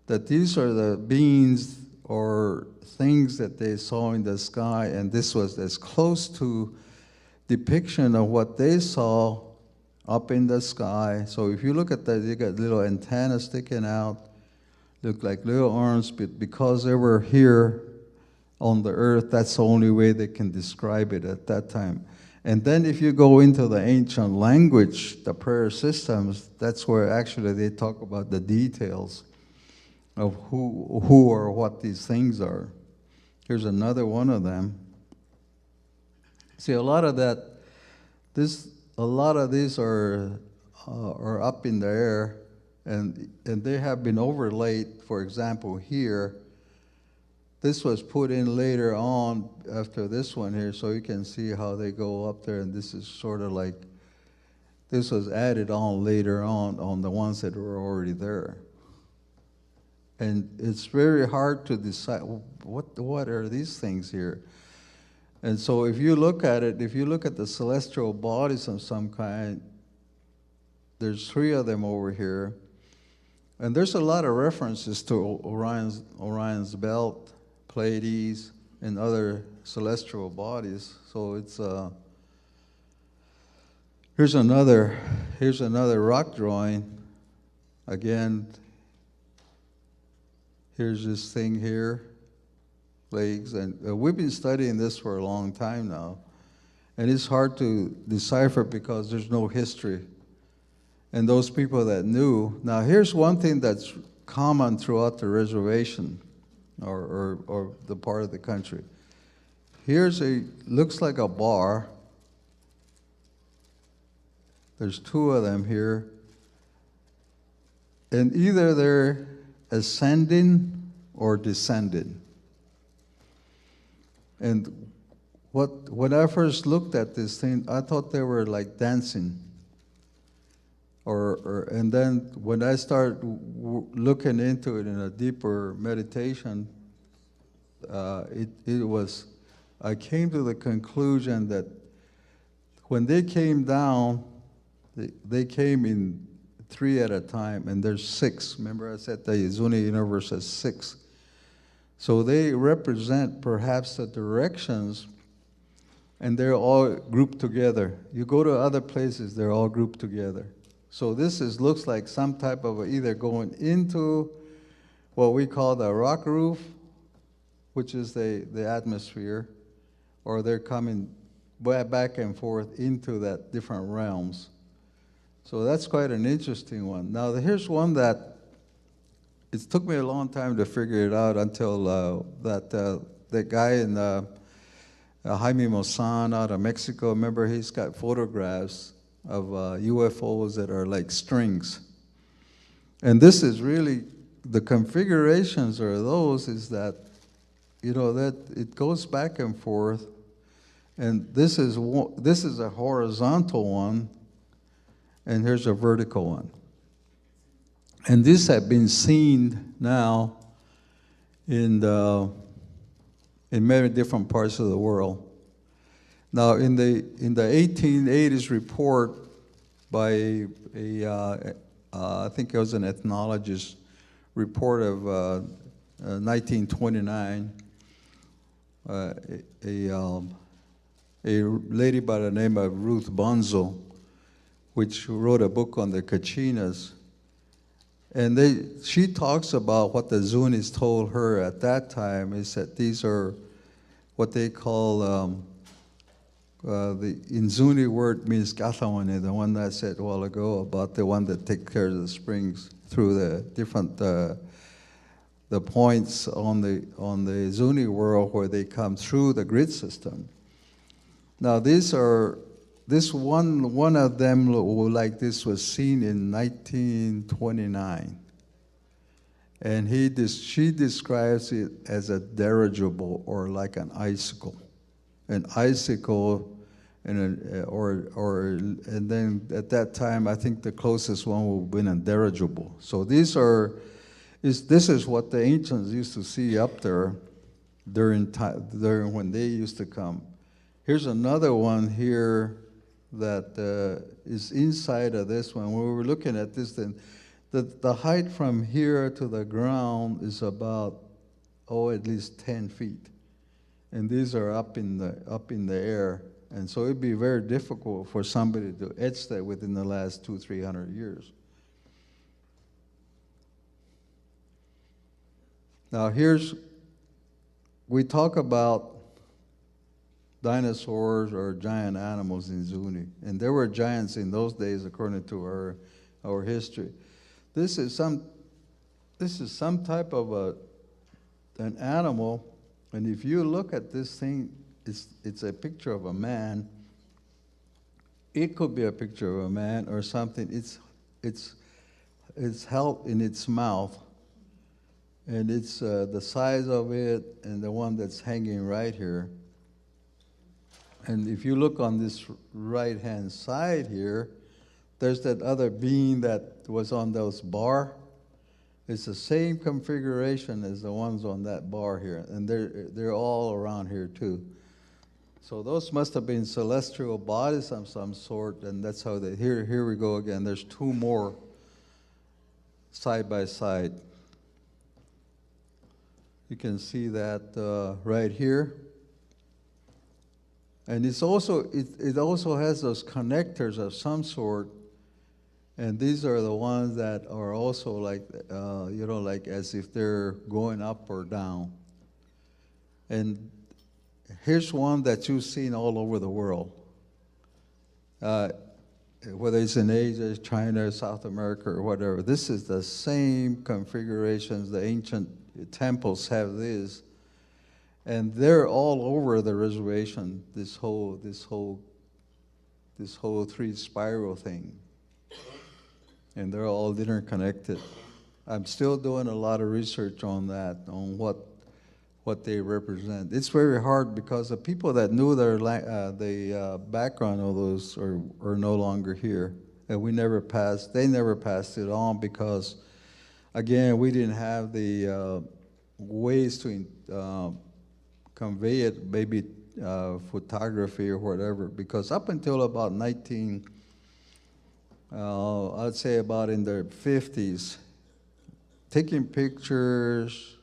that these are the beings or things that they saw in the sky, and this was as close to depiction of what they saw up in the sky. So if you look at that, you got little antennas sticking out, look like little arms, but because they were here on the earth, that's the only way they can describe it at that time. And then if you go into the ancient language, the prayer systems, that's where actually they talk about the details of who or what these things are. Here's another one of them. See, a lot of these are up in the air, and they have been overlaid. For example, here, this was put in later on after this one here, so you can see how they go up there, and this is sort of like, this was added on later on the ones that were already there. And it's very hard to decide, what are these things here? And so if you look at it, if you look at the celestial bodies of some kind, there's 3 of them over here. And there's a lot of references to Orion's belt, Pleiades, and other celestial bodies. So it's here's another rock drawing. Again, here's this thing here, plagues, and we've been studying this for a long time now, and it's hard to decipher because there's no history. And those people that knew, now here's one thing that's common throughout the reservation or the part of the country. Here's looks like a bar. There's 2 of them here. And either they're ascending or descending. And when I first looked at this thing, I thought they were like dancing. And then when I started looking into it in a deeper meditation, it was I came to the conclusion that when they came down, they came in 3 at a time, and there's 6. Remember I said the Zuni universe has 6. So they represent perhaps the directions, and they're all grouped together. You go to other places, they're all grouped together. So this looks like some type of either going into what we call the rock roof, which is the atmosphere, or they're coming back and forth into that different realms. So that's quite an interesting one. Now here's one that it took me a long time to figure it out until that guy in Jaime Maussan out of Mexico, remember he's got photographs of UFOs that are like strings. And this is really, the configurations are those is that, you know, that it goes back and forth. And this is a horizontal one, and here's a vertical one. And these have been seen now in many different parts of the world. Now, in the 1880s report by I think it was an ethnologist report of 1929, a lady by the name of Ruth Bonzo, which wrote a book on the Kachinas. And she talks about what the Zunis told her at that time, is that these are what they call, in Zuni word means Kathawane, the one that I said a while ago about the one that takes care of the springs through the different, the points on the Zuni world where they come through the grid system. Now this one of them like this was seen in 1929, and she describes it as a dirigible or like an icicle, and then at that time I think the closest one would have been a dirigible. So this is what the ancients used to see up there during when they used to come. Here's another one here that is inside of this one. When we were looking at this, then the height from here to the ground is about, at least 10 feet. And these are up in the air. And so it'd be very difficult for somebody to etch that within the last 200-300 years. Now we talk about dinosaurs or giant animals in Zuni, and there were giants in those days according to our history. This is some type of an animal, and if you look at this thing, it's a picture of a man. It could be a picture of a man or something. It's held in its mouth, and it's the size of it and the one that's hanging right here. And if you look on this right-hand side here, there's that other being that was on those bar. It's the same configuration as the ones on that bar here, and they're all around here too. So those must have been celestial bodies of some sort, and that's how here we go again. There's 2 more side by side. You can see that right here. And it also has those connectors of some sort, and these are the ones that are also like, like as if they're going up or down. And here's one that you've seen all over the world, whether it's in Asia, China, South America, or whatever. This is the same configurations. The ancient temples have this. And they're all over the reservation, this whole 3 spiral thing. And they're all interconnected. I'm still doing a lot of research on that, on what they represent. It's very hard because the people that knew the background of those are no longer here. And they never passed it on because, again, we didn't have the ways to convey it maybe photography or whatever, because up until about I'd say about in the 50s, taking pictures,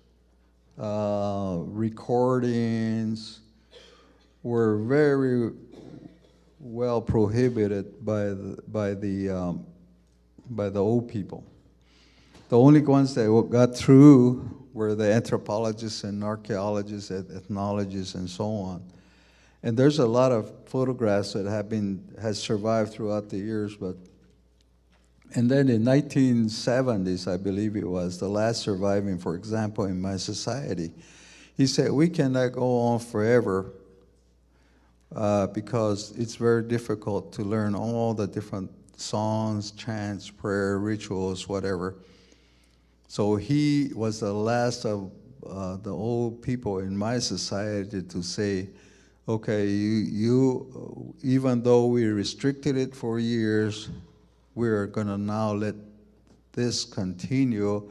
recordings were very well prohibited by the old people. The only ones that got through were the anthropologists and archaeologists, ethnologists, and so on. And there's a lot of photographs that has survived throughout the years, and then in 1970s, I believe it was, the last surviving, for example, in my society, he said, we cannot go on forever because it's very difficult to learn all the different songs, chants, prayer, rituals, whatever. So he was the last of the old people in my society to say, okay, you even though we restricted it for years, we're going to now let this continue.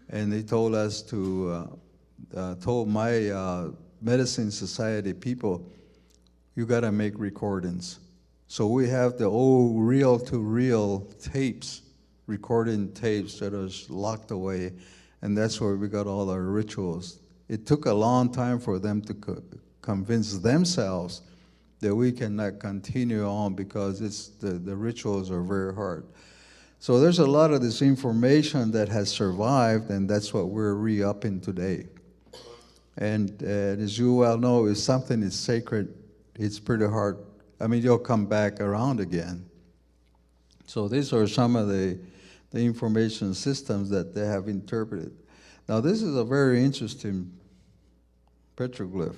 And they told us told my medicine society people, you got to make recordings. So we have the old reel-to-reel tapes, recording tapes that are locked away, and that's where we got all our rituals. It took a long time for them to convince themselves that we cannot continue on because the rituals are very hard. So there's a lot of this information that has survived, and that's what we're re-upping today. And as you well know, if something is sacred, it's pretty hard. I mean, you'll come back around again. So these are some of the information systems that they have interpreted. Now, this is a very interesting petroglyph.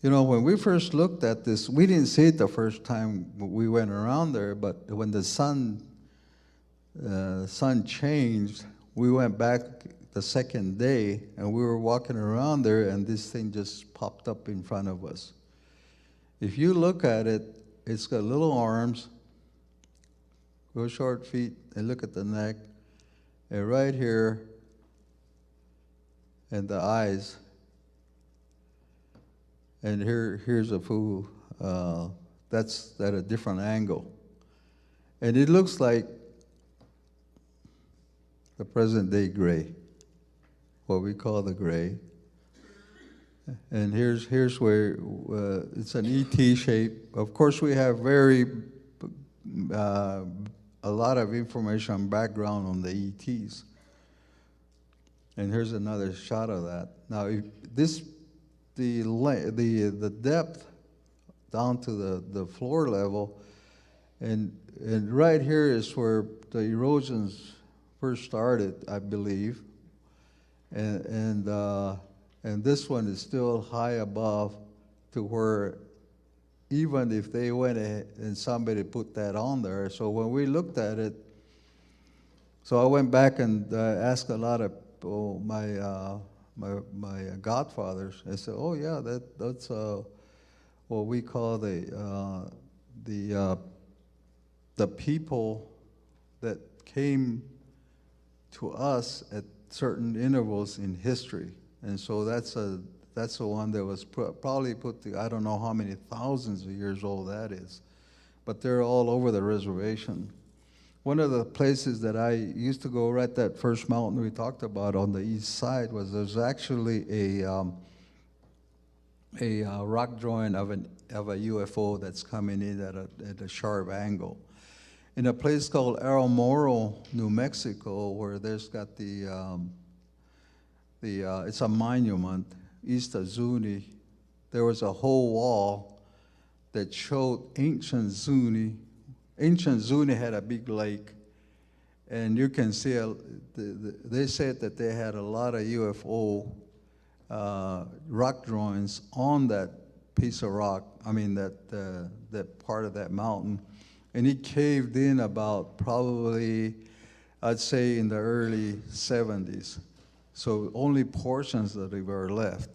You know, when we first looked at this, we didn't see it the first time we went around there, but when the sun changed, we went back the second day, and we were walking around there, and this thing just popped up in front of us. If you look at it, it's got little arms, real short feet, and look at the neck, and right here, and the eyes. And here's a fool. That's at a different angle. And it looks like the present day gray, what we call the gray. And here's where it's an ET shape. Of course, we have a lot of information background on the ETs. And here's another shot of that. Now, if the depth down to the floor level, and right here is where the erosions first started, I believe, and this one is still high above to where even if they went ahead and somebody put that on there. So when we looked at it, so I went back and asked a lot of my godfathers. I said, oh yeah, that's what we call the people that came to us at certain intervals in history. And so that's the one that was probably I don't know how many thousands of years old that is, but they're all over the reservation. One of the places that I used to go, right that first mountain we talked about on the east side, was there's actually a rock drawing of a UFO that's coming in at a sharp angle. In a place called El Morro, New Mexico, where there's got it's a monument, east of Zuni, there was a whole wall that showed ancient Zuni. Ancient Zuni had a big lake, and you can see, they said that they had a lot of UFO rock drawings on that piece of rock, that part of that mountain. And it caved in about probably, I'd say in the early 70s. So only portions of it were left.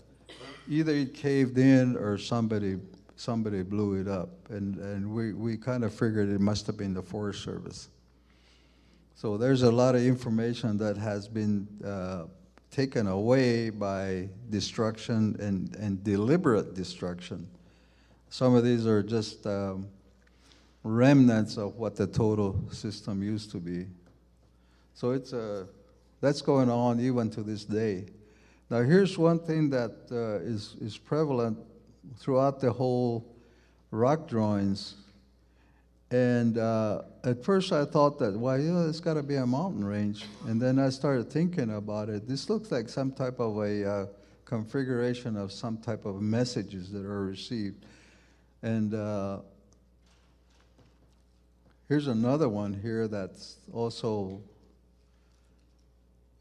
Either it caved in or somebody blew it up. And we kind of figured it must have been the Forest Service. So there's a lot of information that has been taken away by destruction and deliberate destruction. Some of these are just remnants of what the total system used to be. So that's going on even to this day. Now here's one thing that is prevalent throughout the whole rock drawings. And at first I thought that, well, it's got to be a mountain range. And then I started thinking about it. This looks like some type of a configuration of some type of messages that are received. And here's another one here that's also,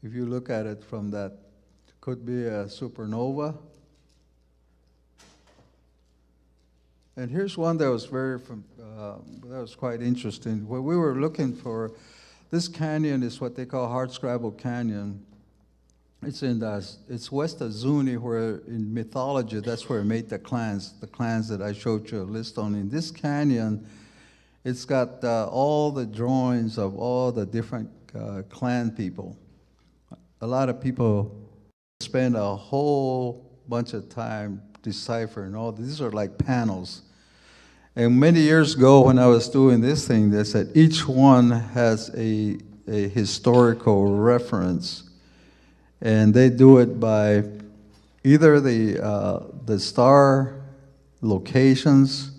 if you look at it from that, could be a supernova. And here's one that was that was quite interesting. What we were looking for, this canyon is what they call Hardscrabble Canyon. It's west of Zuni, where in mythology, that's where it made the clans that I showed you a list on. In this canyon, it's got all the drawings of all the different clan people. A lot of people spend a whole bunch of time deciphering all these are like panels. And many years ago when I was doing this thing, they said each one has a historical reference. And they do it by either the star locations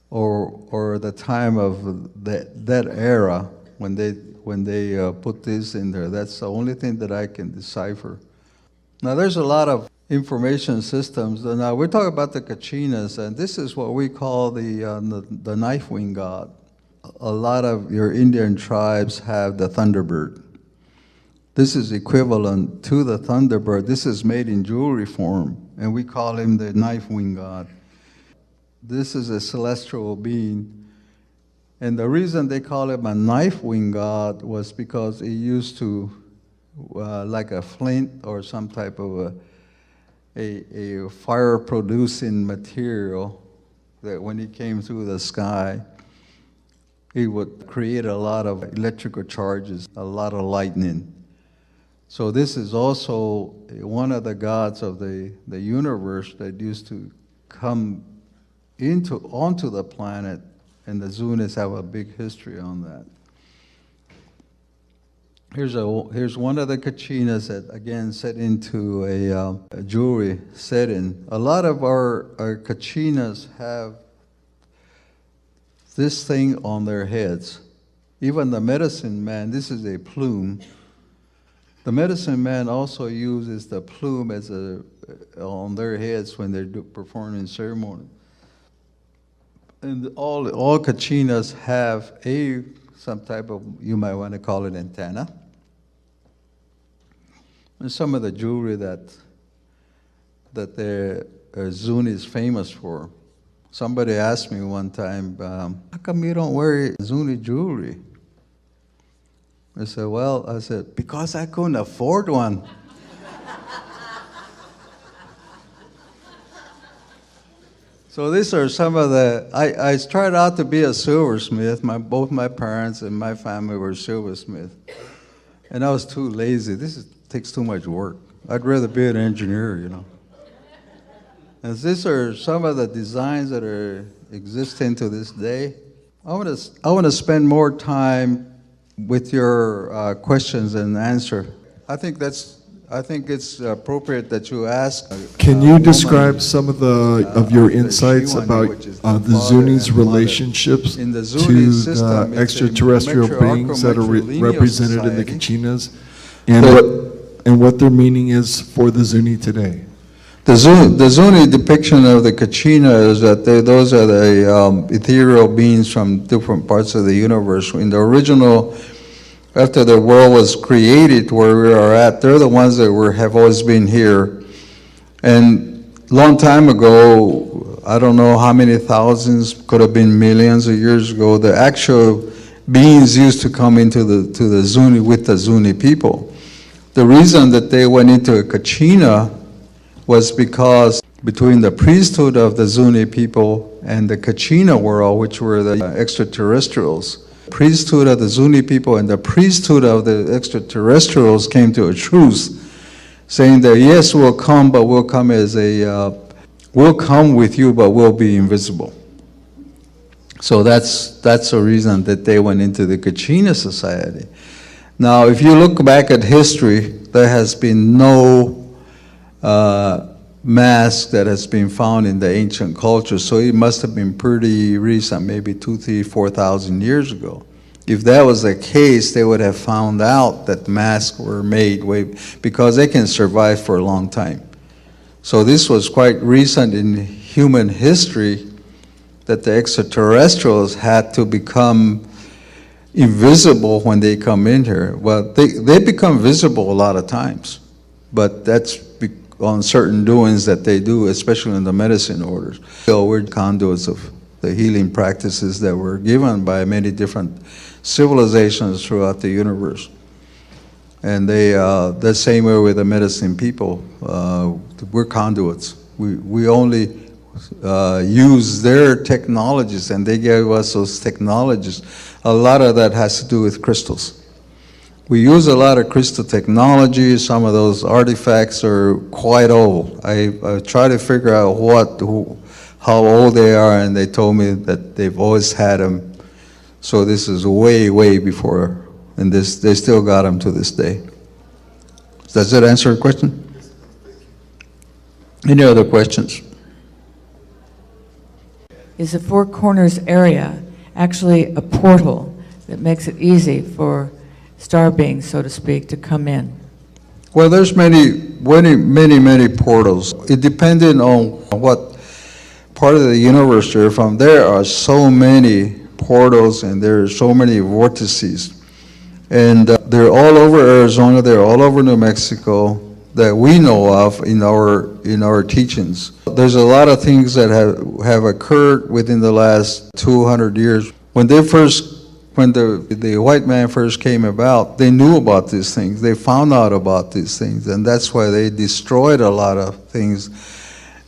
or the time of that era when they put this in there. That's the only thing that I can decipher. Now there's a lot of information systems. Now we're talking about the Kachinas, and this is what we call the knife wing god. A lot of your Indian tribes have the thunderbird. This is equivalent to the thunderbird. This is made in jewelry form, and we call him the knife wing god. This is a celestial being, and the reason they call him a knife wing god was because he used to, like a flint or some type of a fire-producing material, that when he came through the sky, he would create a lot of electrical charges, a lot of lightning. So this is also one of the gods of the universe that used to come onto the planet, and the Zunis have a big history on that. Here's one of the Kachinas that, again, set into a jewelry setting. A lot of our Kachinas have this thing on their heads. Even the medicine man, this is a plume. The medicine man also uses the plume as on their heads when they're performing ceremony. And all Kachinas have some type of, you might want to call it antenna. And some of the jewelry that the Zuni is famous for. Somebody asked me one time, how come you don't wear Zuni jewelry? I said, because I couldn't afford one. So these are some of I started out to be a silversmith. Both my parents and my family were silversmiths. And I was too lazy. Takes too much work. I'd rather be an engineer, you know. And these are some of the designs that are existing to this day. I want to spend more time with your questions and answer. I think it's appropriate that you ask. Can you describe some of your insights about the Zuni's relationships to the extraterrestrial beings that are represented in the Kachinas, and what their meaning is for the Zuni today? The Zuni depiction of the Kachina is that those are the ethereal beings from different parts of the universe. In the original, after the world was created where we are at, they're the ones that have always been here. And long time ago, I don't know how many thousands, could have been millions of years ago, the actual beings used to come into the Zuni with the Zuni people. The reason that they went into a Kachina was because between the priesthood of the Zuni people and the Kachina world, which were the extraterrestrials, priesthood of the Zuni people and the priesthood of the extraterrestrials came to a truce. saying that yes, we'll come, but we'll come as we'll come with you, but we'll be invisible. So that's the reason that they went into the Kachina society. Now, if you look back at history, there has been no mask that has been found in the ancient culture, so it must have been pretty recent, maybe 2,000, 3,000, 4,000 years ago. If that was the case, they would have found out that masks were made because they can survive for a long time. So this was quite recent in human history that the extraterrestrials had to become invisible when they come in here. Well, they become visible a lot of times, but that's on certain doings that they do, especially in the medicine orders. So we're conduits of the healing practices that were given by many different civilizations throughout the universe. And they, the same way with the medicine people, we're conduits. We only use their technologies, and they gave us those technologies. A lot of that has to do with crystals. We use a lot of crystal technology. Some of those artifacts are quite old. I try to figure out how old they are, and they told me that they've always had them. So this is way, way before, and they still got them to this day. Does that answer your question? Any other questions? Is the Four Corners area actually a portal that makes it easy for star beings, so to speak, to come in? Well, there's many portals. It depended on what part of the universe you're from. There are so many portals, and there are so many vortices. And they're all over Arizona, they're all over New Mexico that we know of in our teachings. There's a lot of things that have occurred within the last 200 years. When the white man first came about, they knew about these things. They found out about these things, and that's why they destroyed a lot of things.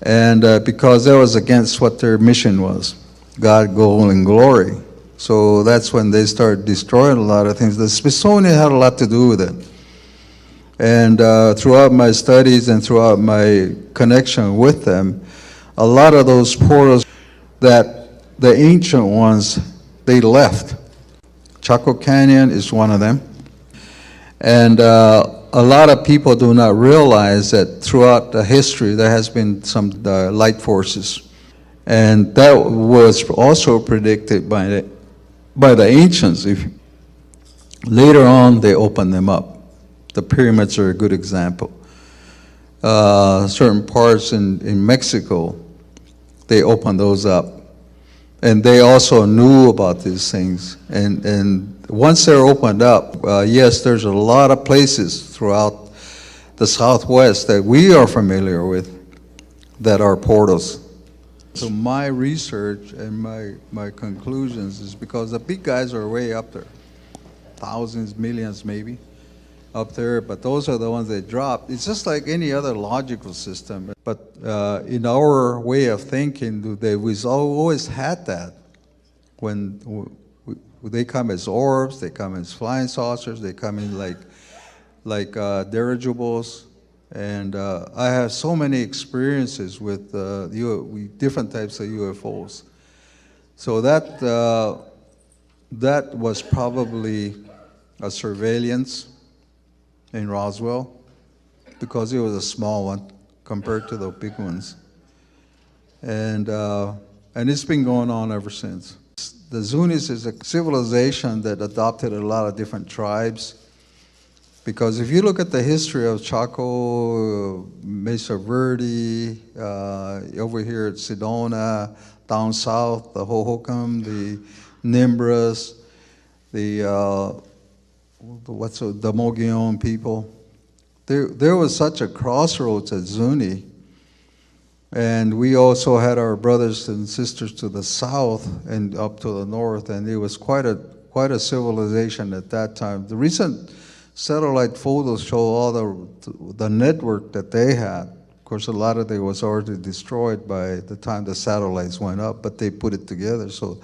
And because that was against what their mission was, God, gold, and glory. So that's when they started destroying a lot of things. The Smithsonian had a lot to do with it. And throughout my studies and throughout my connection with them, a lot of those portals that the ancient ones, they left. Chaco Canyon is one of them. And a lot of people do not realize that throughout the history there has been some light forces. And that was also predicted by the ancients. Later on, they opened them up. The pyramids are a good example. Certain parts in Mexico, they opened those up. And they also knew about these things. And once they're opened up, yes, there's a lot of places throughout the Southwest that we are familiar with that are portals. So my research and my conclusions is because the big guys are way up there, thousands, millions maybe, up there, but those are the ones that dropped. It's just like any other logical system. But in our way of thinking, we've always had that. When they come as orbs, they come as flying saucers, they come in like dirigibles. And I have so many experiences with different types of UFOs. So that was probably a surveillance in Roswell, because it was a small one compared to the big ones. And it's been going on ever since. The Zunis is a civilization that adopted a lot of different tribes. Because if you look at the history of Chaco, Mesa Verde, over here at Sedona, down south, the Hohokam, the Nimbras, the Mogollon people, there was such a crossroads at Zuni. And we also had our brothers and sisters to the south and up to the north, and it was quite a civilization at that time. The recent satellite photos show all the network that they had. Of course, a lot of it was already destroyed by the time the satellites went up, but they put it together. So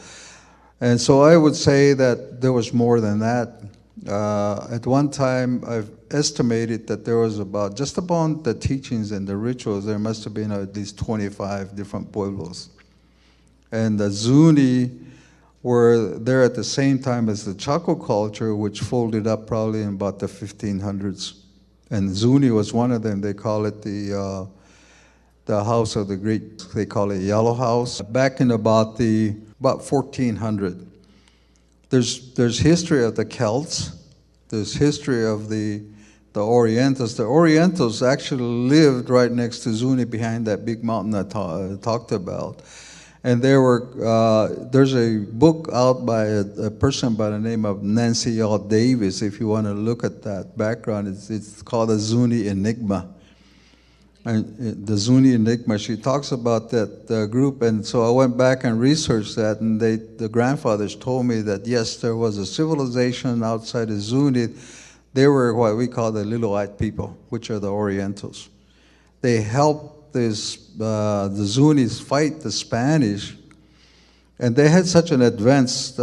I would say that there was more than that. At one time, estimated that there was about, just upon the teachings and the rituals, there must have been at least 25 different pueblos. And the Zuni were there at the same time as the Chaco culture, which folded up probably in about the 1500s. And Zuni was one of them. They call it the house of the great, they call it Yellow House. Back in about 1400. There's history of the Celts. There's history of the Orientals. The Orientals actually lived right next to Zuni behind that big mountain I talked about. And there's a book out by a person by the name of Nancy L. Davis, if you want to look at that background. It's called the Zuni Enigma. And the Zuni Enigma, she talks about that group, and so I went back and researched that, and the grandfathers told me that yes, there was a civilization outside of Zuni. They were what we call the Little White people, which are the Orientals. They helped the Zunis fight the Spanish, and they had such an advanced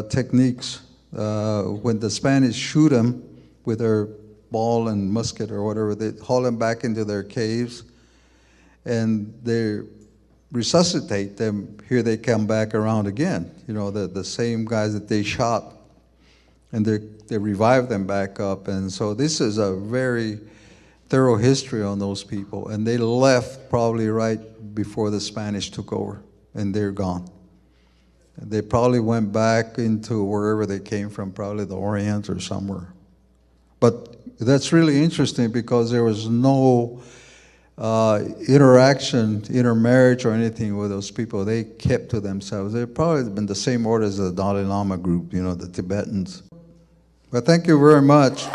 techniques. When the Spanish shoot them with their ball and musket or whatever, they haul them back into their caves, and they resuscitate them. Here they come back around again. You know, the same guys that they shot, and they revive them back up. And so this is a very thorough history on those people, and they left probably right before the Spanish took over, and they're gone. They probably went back into wherever they came from, probably the Orient or somewhere. But that's really interesting because there was no interaction, intermarriage or anything with those people. They kept to themselves. They've probably been the same order as the Dalai Lama group, you know, the Tibetans. But thank you very much.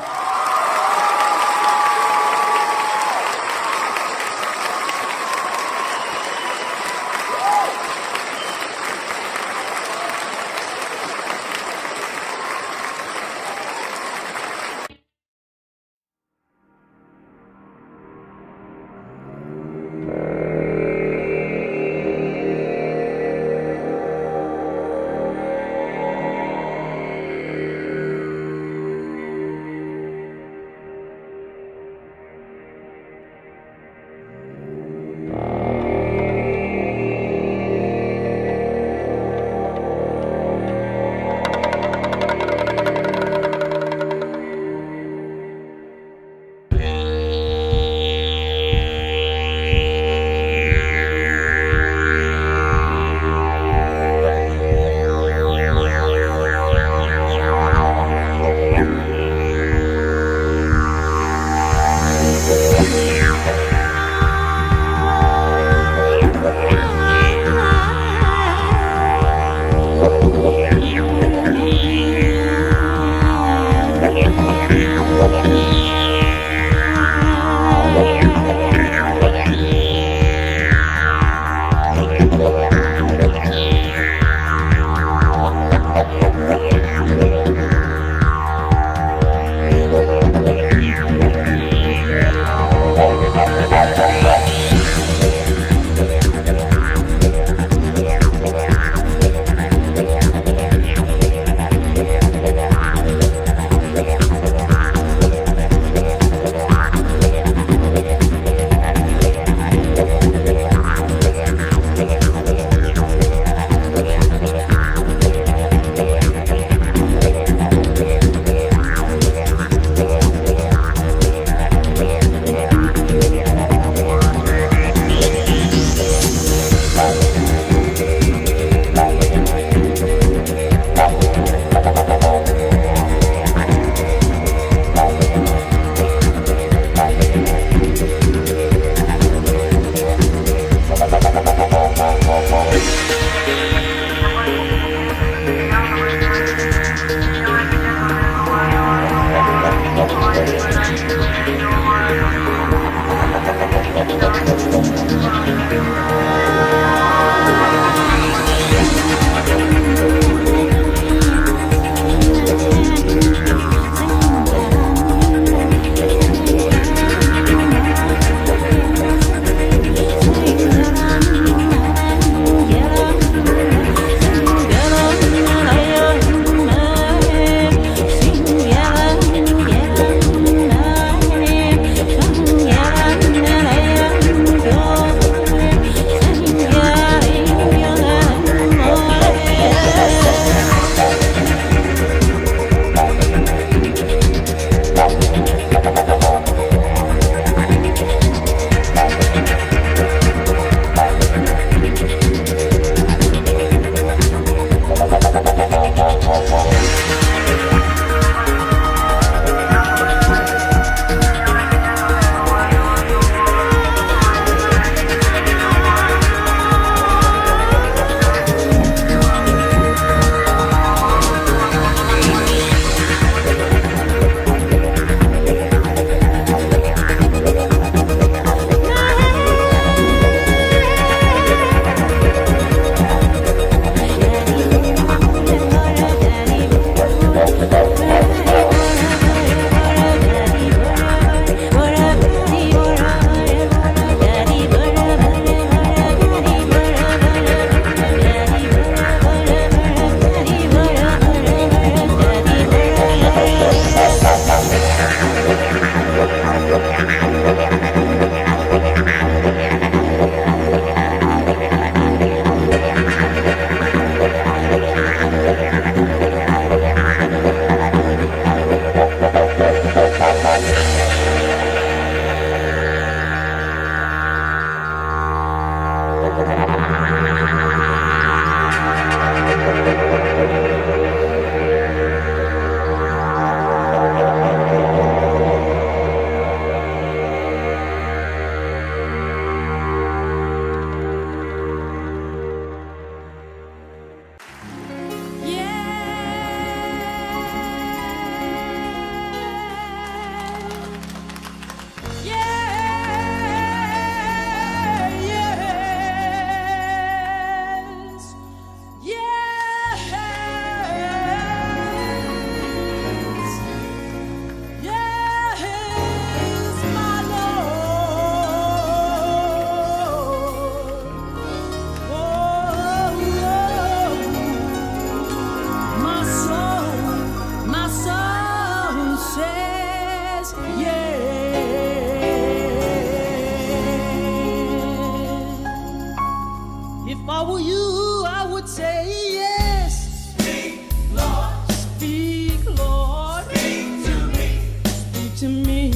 If I were you, I would say yes. Speak, Lord. Speak, Lord. Speak to me. Speak to me.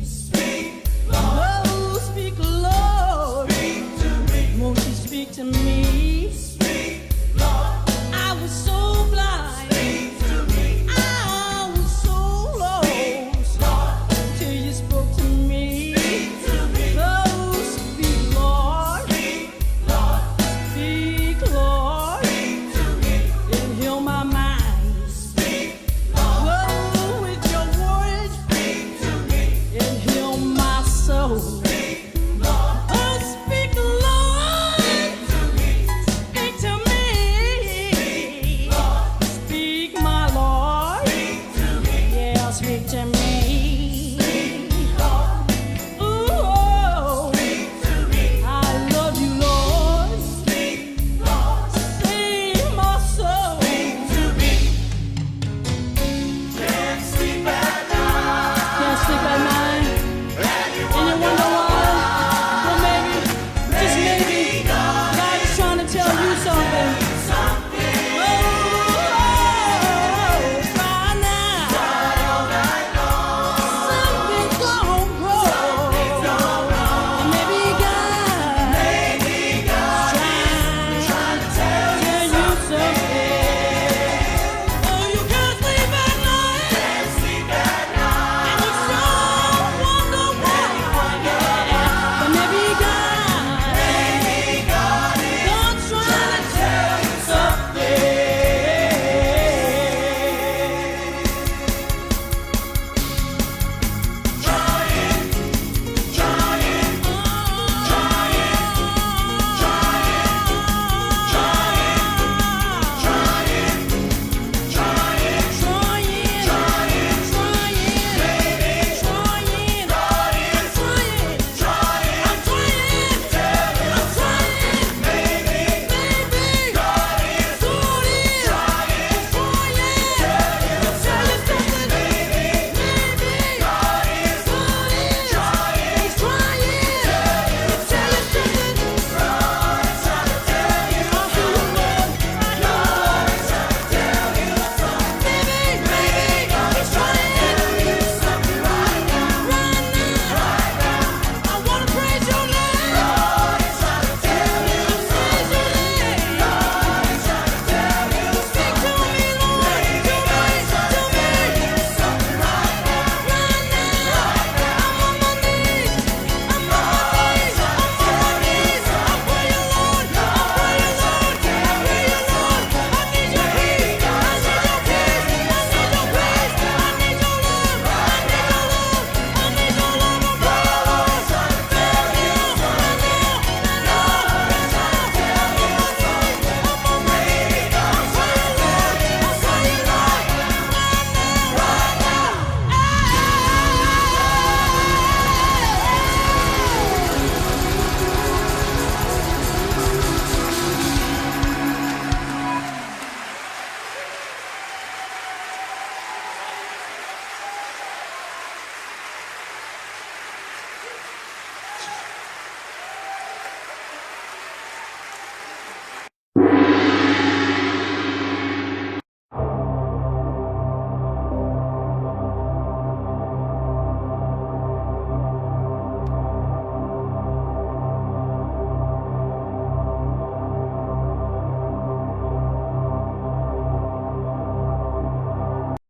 Speak, Lord. Oh, speak, Lord. Speak to me. Won't you speak to me? Speak.